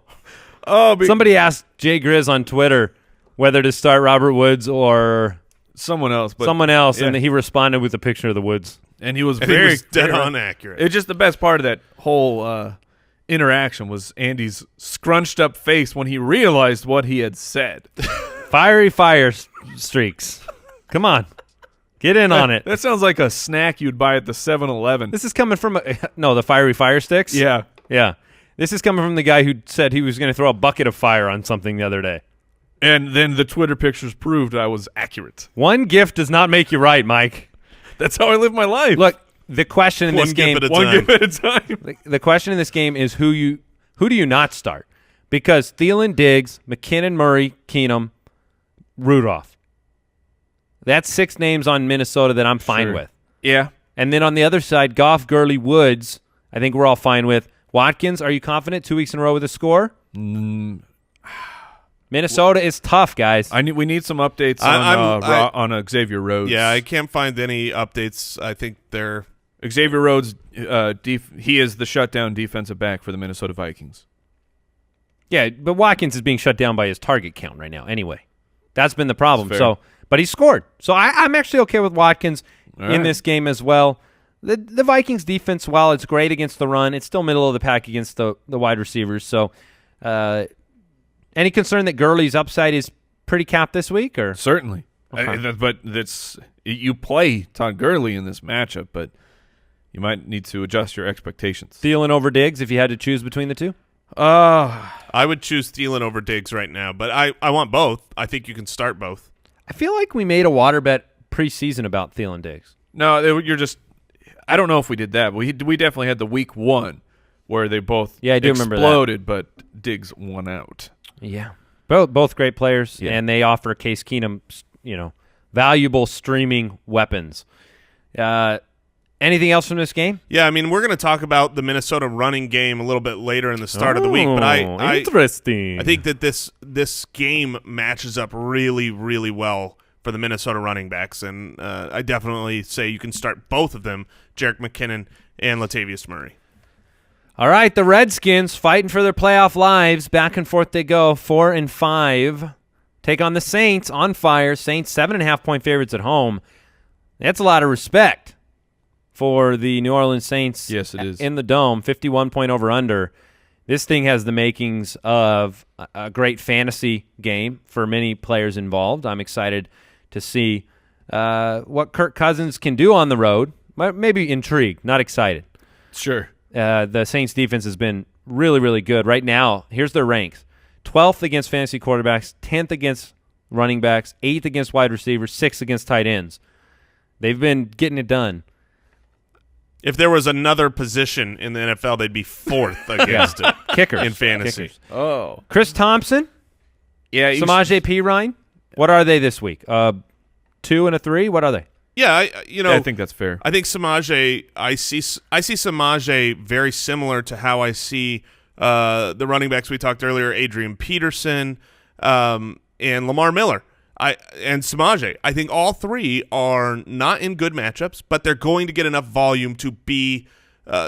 Oh, Somebody asked Jay Grizz on Twitter whether to start Robert Woods or someone else. But someone else, and yeah. he responded with a picture of the woods. And he was And very he was dead very- on accurate. It's just the best part of that whole interaction was Andy's scrunched up face when he realized what he had said. Fiery fire streaks. Come on. Get in on it. That sounds like a snack you'd buy at the 7-Eleven. This is coming from the fiery fire sticks? Yeah. Yeah. This is coming from the guy who said he was going to throw a bucket of fire on something the other day. And then the Twitter pictures proved I was accurate. One gift does not make you right, Mike. That's how I live my life. Look, the question in One this gift game at a One time. gift at a time. the question in this game is who do you not start? Because Thielen, Diggs, McKinnon, Murray, Keenum, Rudolph. That's 6 names on Minnesota that I'm fine Sure. with. Yeah. And then on the other side, Goff, Gurley, Woods, I think we're all fine with. Watkins, are you confident 2 weeks in a row with a score? Minnesota is tough, guys. We need some updates on Xavier Rhodes. Yeah, I can't find any updates. I think they're Xavier Rhodes, he is the shutdown defensive back for the Minnesota Vikings. Yeah, but Watkins is being shut down by his target count right now anyway. That's been the problem. That's fair. But he scored. So I'm actually okay with Watkins All in right. this game as well. The Vikings defense, while it's great against the run, it's still middle of the pack against the wide receivers. So any concern that Gurley's upside is pretty capped this week? Or Certainly. Okay. But you play Todd Gurley in this matchup, but you might need to adjust your expectations. Thielen over Diggs if you had to choose between the two? I would choose Thielen over Diggs right now, but I want both. I think you can start both. I feel like we made a water bet preseason about Thielen Diggs. No, you're just – I don't know if we did that. We definitely had the week 1 where they both Yeah, I do remember that. exploded, but Diggs won out. Yeah. Both great players, Yeah. and they offer Case Keenum, valuable streaming weapons. Anything else from this game? Yeah, I mean, we're going to talk about the Minnesota running game a little bit later in the start of the week, but I interesting. I think that this game matches up really, really well for the Minnesota running backs, and I definitely say you can start both of them, Jerick McKinnon and Latavius Murray. All right, the Redskins fighting for their playoff lives. Back and forth they go, 4-5. Take on the Saints on fire. Saints 7.5-point favorites at home. That's a lot of respect for the New Orleans Saints. Yes, it is. In the Dome, 51-point over-under. This thing has the makings of a great fantasy game for many players involved. I'm excited to see what Kirk Cousins can do on the road. Maybe intrigued, not excited. Sure. The Saints defense has been really, really good. Right now, here's their ranks. 12th against fantasy quarterbacks, 10th against running backs, 8th against wide receivers, 6th against tight ends. They've been getting it done. If there was another position in the NFL, they'd be 4th against it. Kickers. In fantasy. Kickers. Oh. Chris Thompson, Yeah. Samaje Perine. What are they this week? 2 and a 3? What are they? Yeah, I think that's fair. I think Samaje. I see Samaje very similar to how I see the running backs we talked earlier, Adrian Peterson, and Lamar Miller. And Samaje. I think all three are not in good matchups, but they're going to get enough volume to be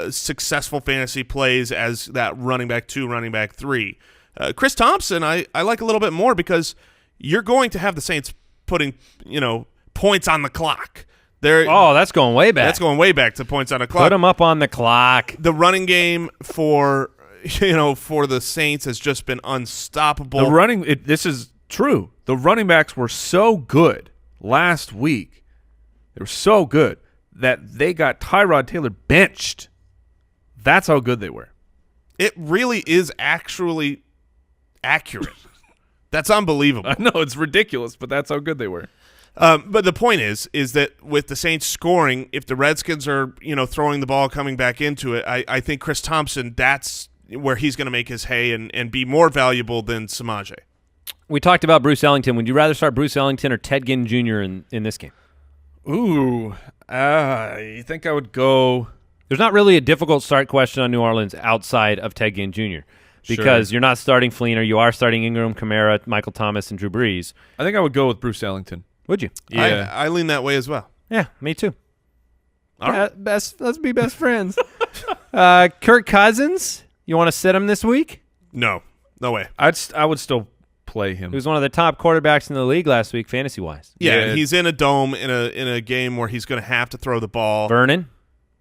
successful fantasy plays as that running back 2, running back 3. Chris Thompson, I like a little bit more because you're going to have the Saints putting points on the clock. That's going way back. That's going way back to points on the clock. Put them up on the clock. The running game for the Saints has just been unstoppable. This is true. The running backs were so good last week. They were so good that they got Tyrod Taylor benched. That's how good they were. It really is actually accurate. That's unbelievable. I know it's ridiculous, but that's how good they were. But the point is that with the Saints scoring, if the Redskins are throwing the ball, coming back into it, I think Chris Thompson, that's where he's going to make his hay and be more valuable than Samaje. We talked about Bruce Ellington. Would you rather start Bruce Ellington or Ted Ginn Jr. in this game? Ooh. You think I would go... There's not really a difficult start question on New Orleans outside of Ted Ginn Jr. because you're not starting Fleener. You are starting Ingram, Kamara, Michael Thomas, and Drew Brees. I think I would go with Bruce Ellington. Would you? Yeah. I lean that way as well. Yeah, me too. All right. Let's be best friends. Kirk Cousins, you want to sit him this week? No way. I would still play him. He was one of the top quarterbacks in the league last week, fantasy-wise. Yeah, he's in a dome in a game where he's going to have to throw the ball. Vernon?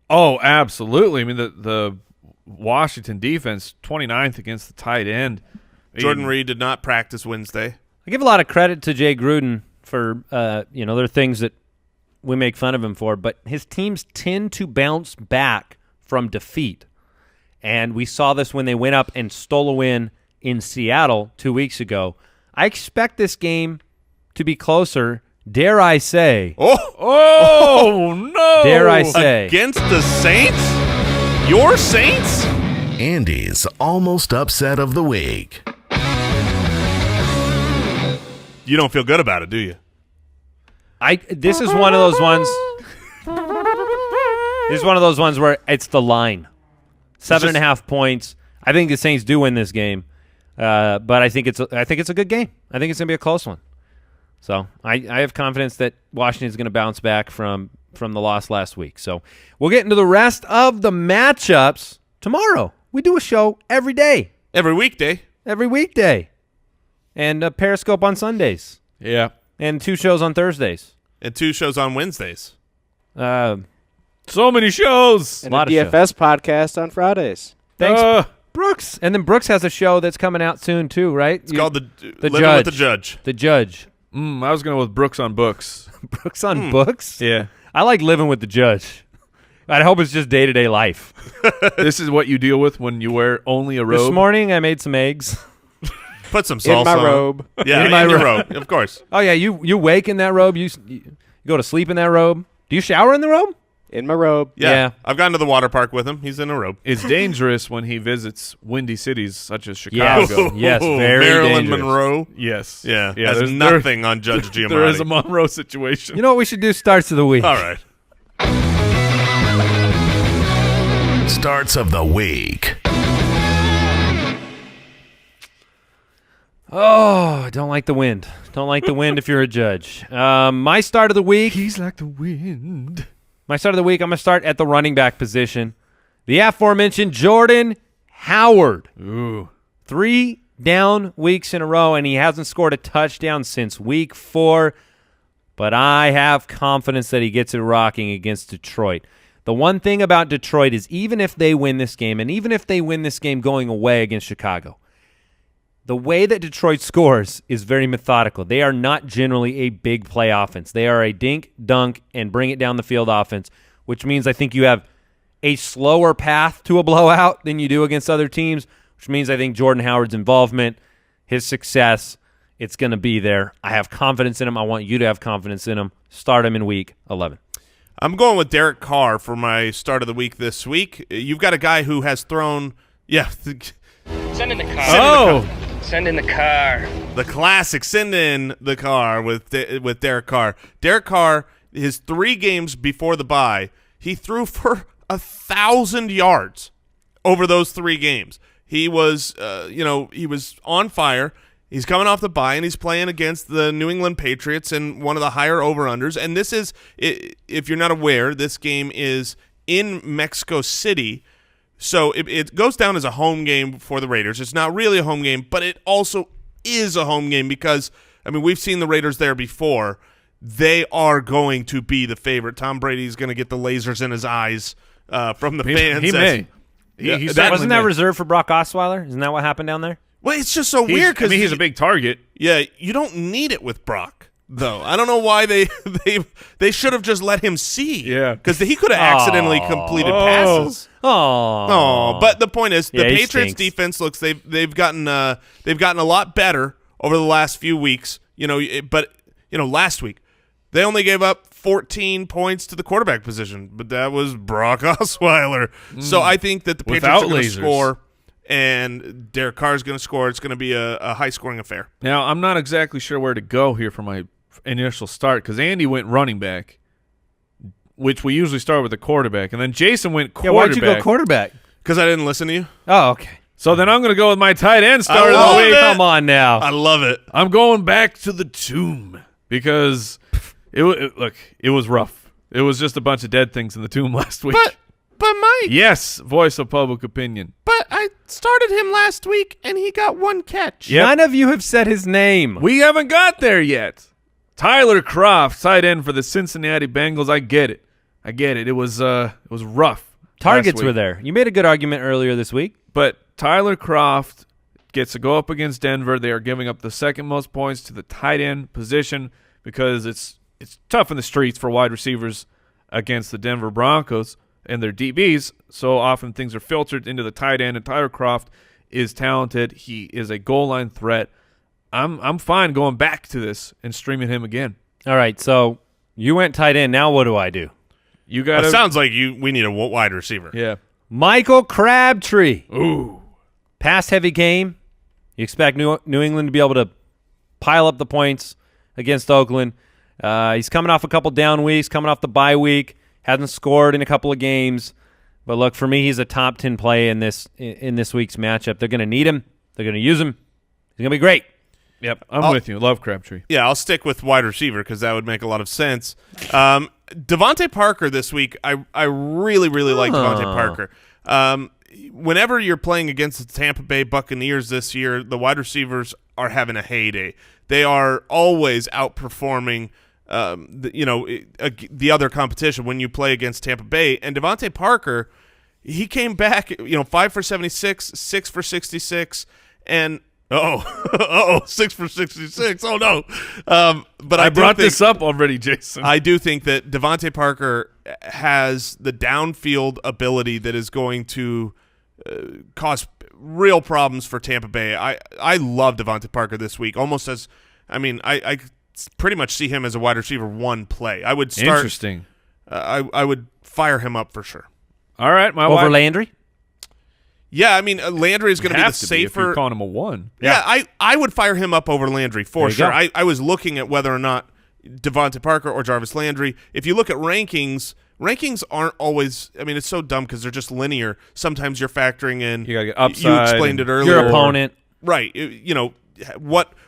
Oh, absolutely. I mean, the Washington defense, 29th against the tight end. Jordan Reed did not practice Wednesday. I give a lot of credit to Jay Gruden for, there are things that we make fun of him for, but his teams tend to bounce back from defeat. And we saw this when they went up and stole a win in Seattle 2 weeks ago. I expect this game to be closer, dare I say. Oh no! Dare I say. Against the Saints? Your Saints? Andy's almost upset of the week. You don't feel good about it, do you? This is one of those ones. This is one of those ones where it's the line. 7.5 points. I think the Saints do win this game, but I think it's a good game. I think it's going to be a close one. So I have confidence that Washington's going to bounce back from the loss last week. So we'll get into the rest of the matchups tomorrow. We do a show every day. Every weekday. Every weekday. And a Periscope on Sundays. Yeah. And 2 shows on Thursdays. And 2 shows on Wednesdays. So many shows. And a DFS podcast on Fridays. Thanks, Brooks. And then Brooks has a show that's coming out soon too, right? It's called the Living Judge. with the Judge. The Judge. I was going with Brooks on Books. Brooks on Books? Yeah. I like Living with the Judge. I hope it's just day-to-day life. This is what you deal with when you wear only a robe. This morning I made some eggs. Put some salsa In my on. robe. Yeah, In my your robe. robe, of course. Oh, yeah, you wake in that robe. You go to sleep in that robe. Do you shower in the robe? In my robe. Yeah. I've gone to the water park with him. He's in a robe. It's dangerous when he visits windy cities such as Chicago. Yes, very Marilyn dangerous. Monroe. Yes. Yeah, Yeah. has there's- nothing on Judge Giamatti. There is a Monroe situation. You know what we should do? Starts of the week. All right. Starts of the week. Oh, I don't like the wind. Don't like the wind if you're a judge. My start of the week. He's like the wind. My start of the week, I'm going to start at the running back position. The aforementioned Jordan Howard. Ooh. 3 down weeks in a row, and he hasn't scored a touchdown since week 4. But I have confidence that he gets it rocking against Detroit. The one thing about Detroit is even if they win this game, and even if they win this game going away against Chicago, the way that Detroit scores is very methodical. They are not generally a big play offense. They are a dink, dunk, and bring it down the field offense, which means I think you have a slower path to a blowout than you do against other teams, which means I think Jordan Howard's involvement, his success, it's going to be there. I have confidence in him. I want you to have confidence in him. Start him in week 11. I'm going with Derek Carr for my start of the week this week. You've got a guy who has thrown, Send in the car. Oh. Send in the car. the classic send in the car with Derek Carr. Derek Carr, his 3 games before the bye, he threw for 1,000 yards over those 3 games. He was, he was on fire. He's coming off the bye, and he's playing against the New England Patriots and one of the higher over-unders. And this is, if you're not aware, this game is in Mexico City. So it goes down as a home game for the Raiders. It's not really a home game, but it also is a home game because, we've seen the Raiders there before. They are going to be the favorite. Tom Brady's going to get the lasers in his eyes from the fans. He may. Wasn't that reserved for Brock Osweiler? Isn't that what happened down there? Well, it's just so weird because he's a big target. Yeah, you don't need it with Brock, though. I don't know why they should have just let him see. Yeah. Because he could have accidentally completed passes. Oh, But the point is, the Yeah, he Patriots stinks. defense looks they've gotten a lot better over the last few weeks. Last week they only gave up 14 points to the quarterback position, but that was Brock Osweiler. So I think that the Patriots Without are going to lasers. score, and Derek Carr is going to score. It's going to be a high-scoring affair. Now, I'm not exactly sure where to go here for my initial start because Andy went running back, which we usually start with the quarterback, and then Jason went Yeah, quarterback. why'd you go quarterback? Because I didn't listen to you. Oh, okay. So then I'm going to go with my tight end start of love the week. it. Come on now. I love it. I'm going back to the tomb because it was rough. It was just a bunch of dead things in the tomb last week. But Mike. Yes, voice of public opinion. But I started him last week, and he got one catch. Yep. None of you have said his name. We haven't got there yet. Tyler Kroft, tight end for the Cincinnati Bengals. I get it. It was rough. Targets last week. were there. You made a good argument earlier this week. But Tyler Kroft gets to go up against Denver. They are giving up the second most points to the tight end position because it's tough in the streets for wide receivers against the Denver Broncos and their DBs. So often things are filtered into the tight end, and Tyler Kroft is talented. He is a goal line threat. I'm fine going back to this and streaming him again. All right, so you went tight end. Now what do I do? You got It sounds like we need a wide receiver. yeah. Michael Crabtree. Ooh. Pass-heavy game. You expect New England to be able to pile up the points against Oakland. He's coming off a couple down weeks, coming off the bye week. Hasn't scored in a couple of games. But look, for me, he's a top 10 play in this week's matchup. They're going to need him. They're going to use him. He's going to be great. Yep, I'm with you. Love Crabtree. Yeah, I'll stick with wide receiver because that would make a lot of sense. Devontae Parker this week, I really, really like Devontae Parker. Whenever you're playing against the Tampa Bay Buccaneers this year, the wide receivers are having a heyday. They are always outperforming the other competition when you play against Tampa Bay. And Devontae Parker, he came back, 5 for 76, 6 for 66, and 6 for 66. Oh, no. But I brought this up already, Jason. I do think that Devontae Parker has the downfield ability that is going to cause real problems for Tampa Bay. I love Devontae Parker this week, almost as I pretty much see him as a wide receiver one play. I would start. Interesting. I would fire him up for sure. All right, my Over wife. Landry? Yeah, Landry is going to be the If you're safer. calling him a 1. Yeah, I would fire him up over Landry for There you sure. go. I was looking at whether or not Devontae Parker or Jarvis Landry. If you look at rankings aren't always – it's so dumb because they're just linear. Sometimes you're factoring in – You gotta get upside You explained it and earlier. Your opponent. Right.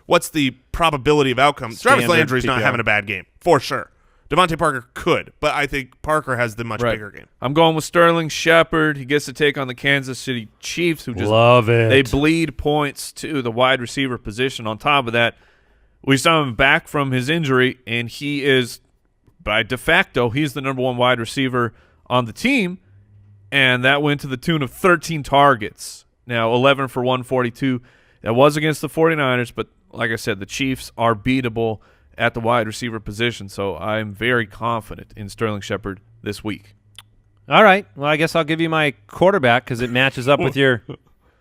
What's the probability of outcome? Jarvis Standard Landry's not PPR. having a bad game, for sure. Devontae Parker could, but I think Parker has the much bigger game. I'm going with Sterling Shepard. He gets to take on the Kansas City Chiefs, who just Love it. they bleed points to the wide receiver position. On top of that, we saw him back from his injury, and he is, by de facto, he's the number one wide receiver on the team, and that went to the tune of 13 targets. Now, 11 for 142. That was against the 49ers, but like I said, the Chiefs are beatable at the wide receiver position, so I'm very confident in Sterling Shepard this week. All right. Well, I guess I'll give you my quarterback because it matches up with your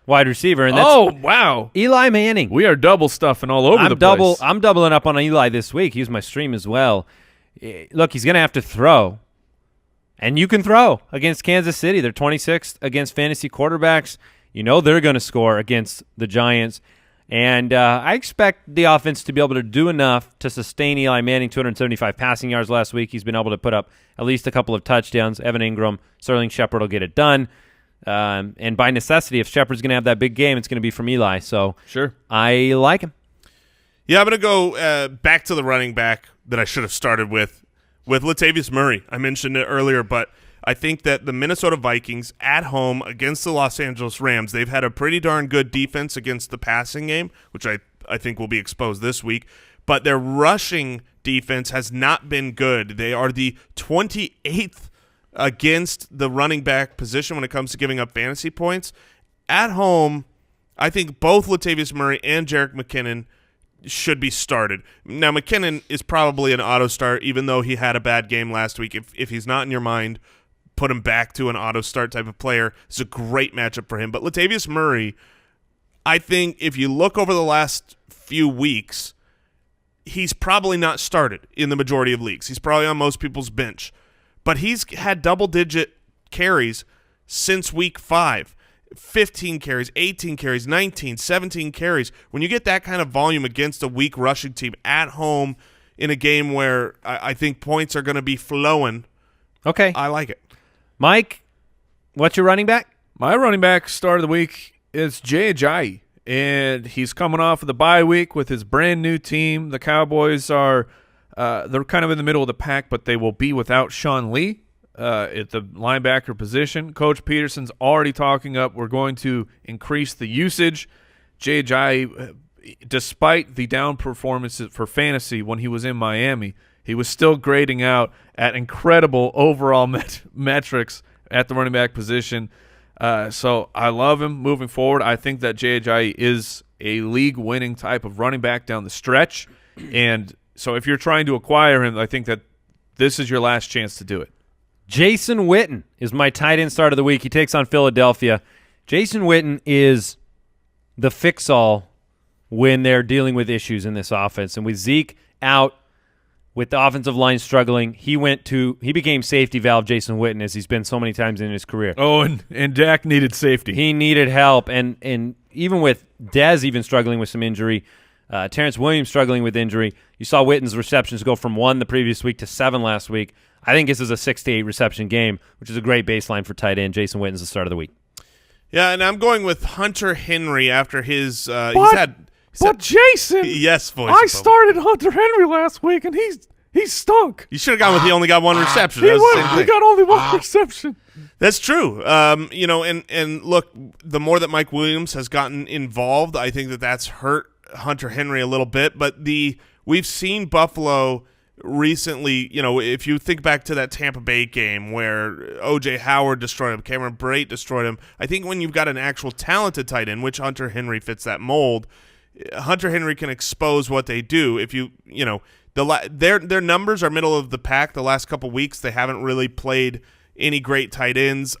wide receiver. And that's wow. Eli Manning. We are double stuffing all over the place. I'm doubling up on Eli this week. He was my stream as well. Look, he's going to have to throw. And you can throw against Kansas City. They're 26th against fantasy quarterbacks. They're going to score against the Giants. And I expect the offense to be able to do enough to sustain Eli Manning, 275 passing yards last week. He's been able to put up at least a couple of touchdowns. Evan Ingram, Sterling Shepard will get it done. And by necessity, if Shepard's going to have that big game, it's going to be from Eli. So Sure. I like him. Yeah, I'm going to go back to the running back that I should have started with Latavius Murray. I mentioned it earlier, but I think that the Minnesota Vikings at home against the Los Angeles Rams, they've had a pretty darn good defense against the passing game, which I think will be exposed this week. But their rushing defense has not been good. They are the 28th against the running back position when it comes to giving up fantasy points. At home, I think both Latavius Murray and Jerick McKinnon should be started. Now, McKinnon is probably an auto start, even though he had a bad game last week. If he's not in your mind, put him back to an auto start type of player. It's a great matchup for him. But Latavius Murray, I think if you look over the last few weeks, he's probably not started in the majority of leagues. He's probably on most people's bench. But he's had double-digit carries since week 5. 15 carries, 18 carries, 19, 17 carries. When you get that kind of volume against a weak rushing team at home in a game where I think points are going to be flowing Okay. I like it. Mike, what's your running back? My running back start of the week is Jay Ajayi, and he's coming off of the bye week with his brand new team. The Cowboys are they're kind of in the middle of the pack, but they will be without Sean Lee at the linebacker position. Coach Peterson's already talking up. We're going to increase the usage. Jay Ajayi, despite the down performances for fantasy when he was in Miami, he was still grading out at incredible overall metrics at the running back position. So I love him moving forward. I think that Jay Ajayi is a league-winning type of running back down the stretch. And so if you're trying to acquire him, I think that this is your last chance to do it. Jason Witten is my tight end start of the week. He takes on Philadelphia. Jason Witten is the fix-all when they're dealing with issues in this offense. And with Zeke out, with the offensive line struggling, he became safety valve Jason Witten, as he's been so many times in his career. Oh, and Dak needed safety. He needed help. And even with Dez even struggling with some injury, Terrence Williams struggling with injury, you saw Witten's receptions go from 1 the previous week to 7 last week. I think this is a 6 to 8 reception game, which is a great baseline for tight end. Jason Witten's the start of the week. Yeah, and I'm going with Hunter Henry after his But Jason, yes, voice. I started Hunter Henry last week, and he stunk. You should have gone with he only got 1 reception. He got only 1 reception. That's true. And look, the more that Mike Williams has gotten involved, I think that's hurt Hunter Henry a little bit. But we've seen Buffalo recently, if you think back to that Tampa Bay game where O.J. Howard destroyed him, Cameron Brate destroyed him, I think when you've got an actual talented tight end, which Hunter Henry fits that mold, Hunter Henry can expose what they do. If their numbers are middle of the pack the last couple weeks. They haven't really played any great tight ends.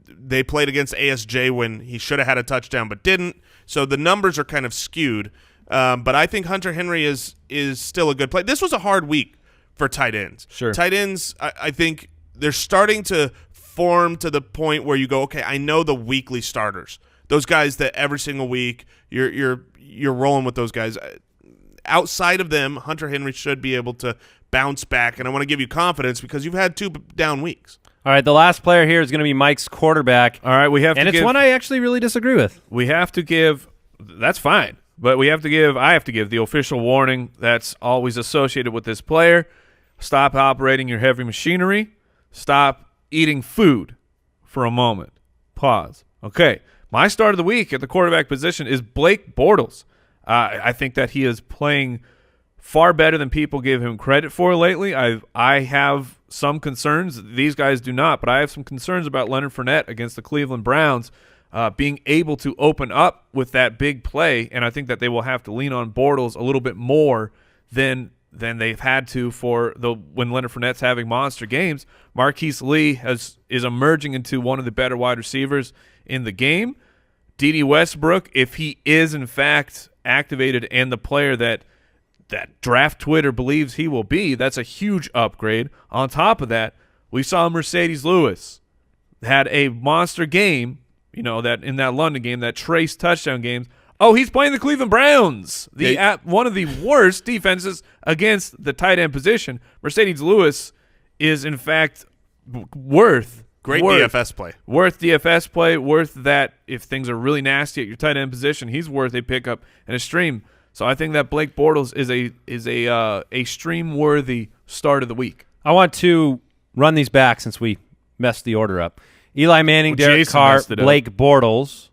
They played against ASJ when he should have had a touchdown but didn't. So the numbers are kind of skewed. But I think Hunter Henry is still a good play. This was a hard week for tight ends. Sure. Tight ends, I think they're starting to form to the point where you go, okay, I know the weekly starters. Those guys that every single week you're rolling with those guys. Outside of them, Hunter Henry should be able to bounce back, and I want to give you confidence because you've had 2 down weeks. All right, the last player here is going to be Mike's quarterback. All right, it's one I actually really disagree with. We have to give – that's fine. But I have to give the official warning that's always associated with this player. Stop operating your heavy machinery. Stop eating food for a moment. Pause. Okay. My start of the week at the quarterback position is Blake Bortles. I think that he is playing far better than people give him credit for lately. I have some concerns. These guys do not, but I have some concerns about Leonard Fournette against the Cleveland Browns. Being able to open up with that big play, and I think that they will have to lean on Bortles a little bit more than they've had to when Leonard Fournette's having monster games. Marquise Lee is emerging into one of the better wide receivers in the game. Dede Westbrook, if he is in fact activated and the player that draft Twitter believes he will be, that's a huge upgrade. On top of that, we saw Mercedes Lewis had a monster game. That in that London game, that trace touchdown games. Oh, he's playing the Cleveland Browns, one of the worst defenses against the tight end position. Mercedes Lewis is, in fact, worth DFS play. Worth DFS play, worth that if things are really nasty at your tight end position, he's worth a pickup and a stream. So I think that Blake Bortles is a stream-worthy start of the week. I want to run these back since we messed the order up. Eli Manning, Derek Jason Carr, messed it up. Blake Bortles,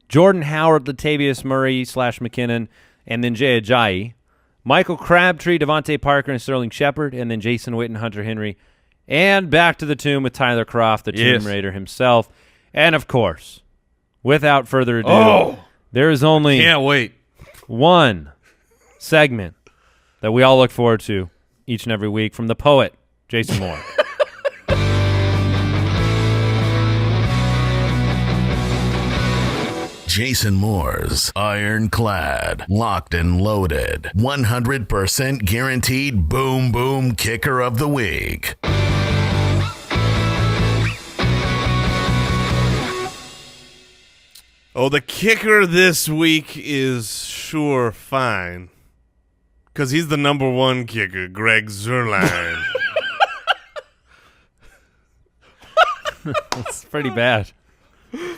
Jordan Howard, Latavius Murray / McKinnon, and then Jay Ajayi, Michael Crabtree, Devontae Parker, and Sterling Shepard, and then Jason Witten, Hunter Henry, and back to the tomb with Tyler Kroft, the Tomb Raider himself. And, of course, without further ado, there is only can't wait. one segment that we all look forward to each and every week from the poet, Jason Moore. Jason Moore's ironclad, locked and loaded, 100% guaranteed boom boom kicker of the week. Oh, the kicker this week is sure fine. Because he's the number 1 kicker, Greg Zuerlein. It's pretty bad.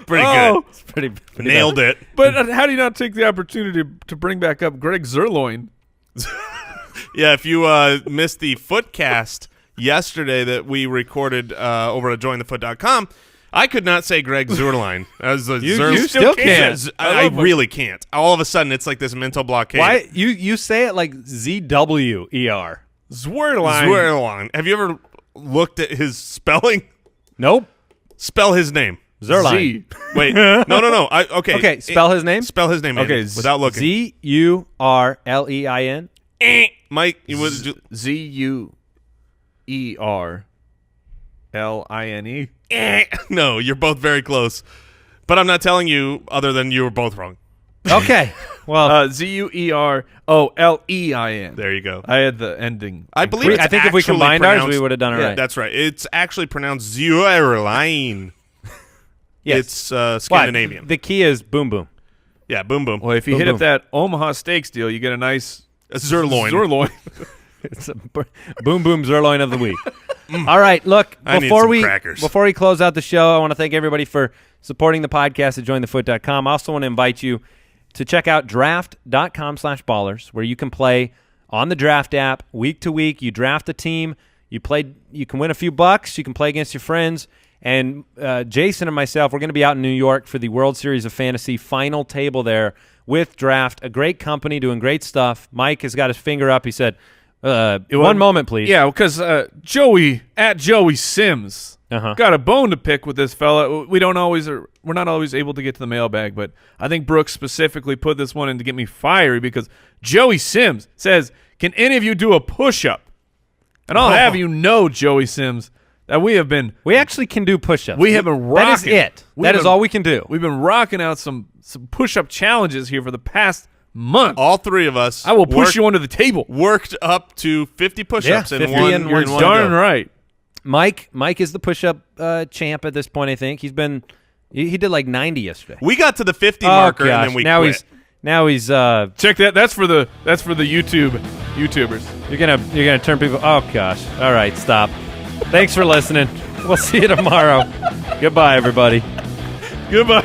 Pretty Oh. good. It's pretty Nailed it. But how do you not take the opportunity to bring back up Greg Zerloin? Yeah, if you missed the Footcast yesterday that we recorded over at jointhefoot.com, I could not say Greg Zerline. As a You still can't. I really can't. All of a sudden, it's like this mental blockade. Why you say it like ZWER? Zwerline. Zwerline. Have you ever looked at his spelling? Nope. Spell his name. Zerline. Z. Wait. No. Okay. Okay, spell his name. Spell his name. Okay, Andy, without looking. ZURLEIN. Mike, you would. ZUERLINE. No, you're both very close. But I'm not telling you other than you were both wrong. Okay. Well, ZUEROLEIN. There you go. I had the ending. I believe it's I think if we actually combined ours, we pronounced- would have done it Yeah, right. that's right. It's actually pronounced Zwerline. Yes. It's But Scandinavian. the key is boom boom. Yeah, boom boom. Well, if you Boom, hit boom. up that Omaha Steaks deal, you get a nice Zerloin. Zerloin. It's a boom boom Zerloin of the week. All right, look, I need before some crackers. we close out the show, I want to thank everybody for supporting the podcast at jointhefoot.com. I also want to invite you to check out draft.com/ballers, where you can play on the draft app week to week. You draft a team, you can win a few bucks, you can play against your friends. And Jason and myself, we're going to be out in New York for the World Series of Fantasy final table there with Draft, a great company doing great stuff. Mike has got his finger up. He said, one moment, please. Yeah, because Joey Sims got a bone to pick with this fella. We're not always able to get to the mailbag, but I think Brooks specifically put this one in to get me fiery because Joey Sims says, "Can any of you do a push-up?" And I'll have you know, Joey Sims, that we actually can do push-ups. We have been rocking. That is it. That is all we can do. We've been rocking out some push-up challenges here for the past month. All three of us. I will push you under the table. Worked up to 50 push-ups Yeah, in 50 one. in You're one darn go. right. Mike is the push-up champ at this point, I think. He did like 90 yesterday. We got to the 50 marker and then we quit. Now he's Check that. That's for the YouTubers. you're gonna turn people. Oh gosh. All right, stop. Thanks for listening. We'll see you tomorrow. Goodbye, everybody. Goodbye.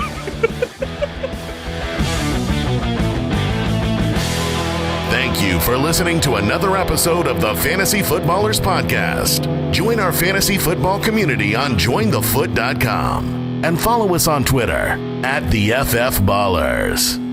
Thank you for listening to another episode of the Fantasy Footballers Podcast. Join our fantasy football community on jointhefoot.com and follow us on Twitter @TheFFBallers.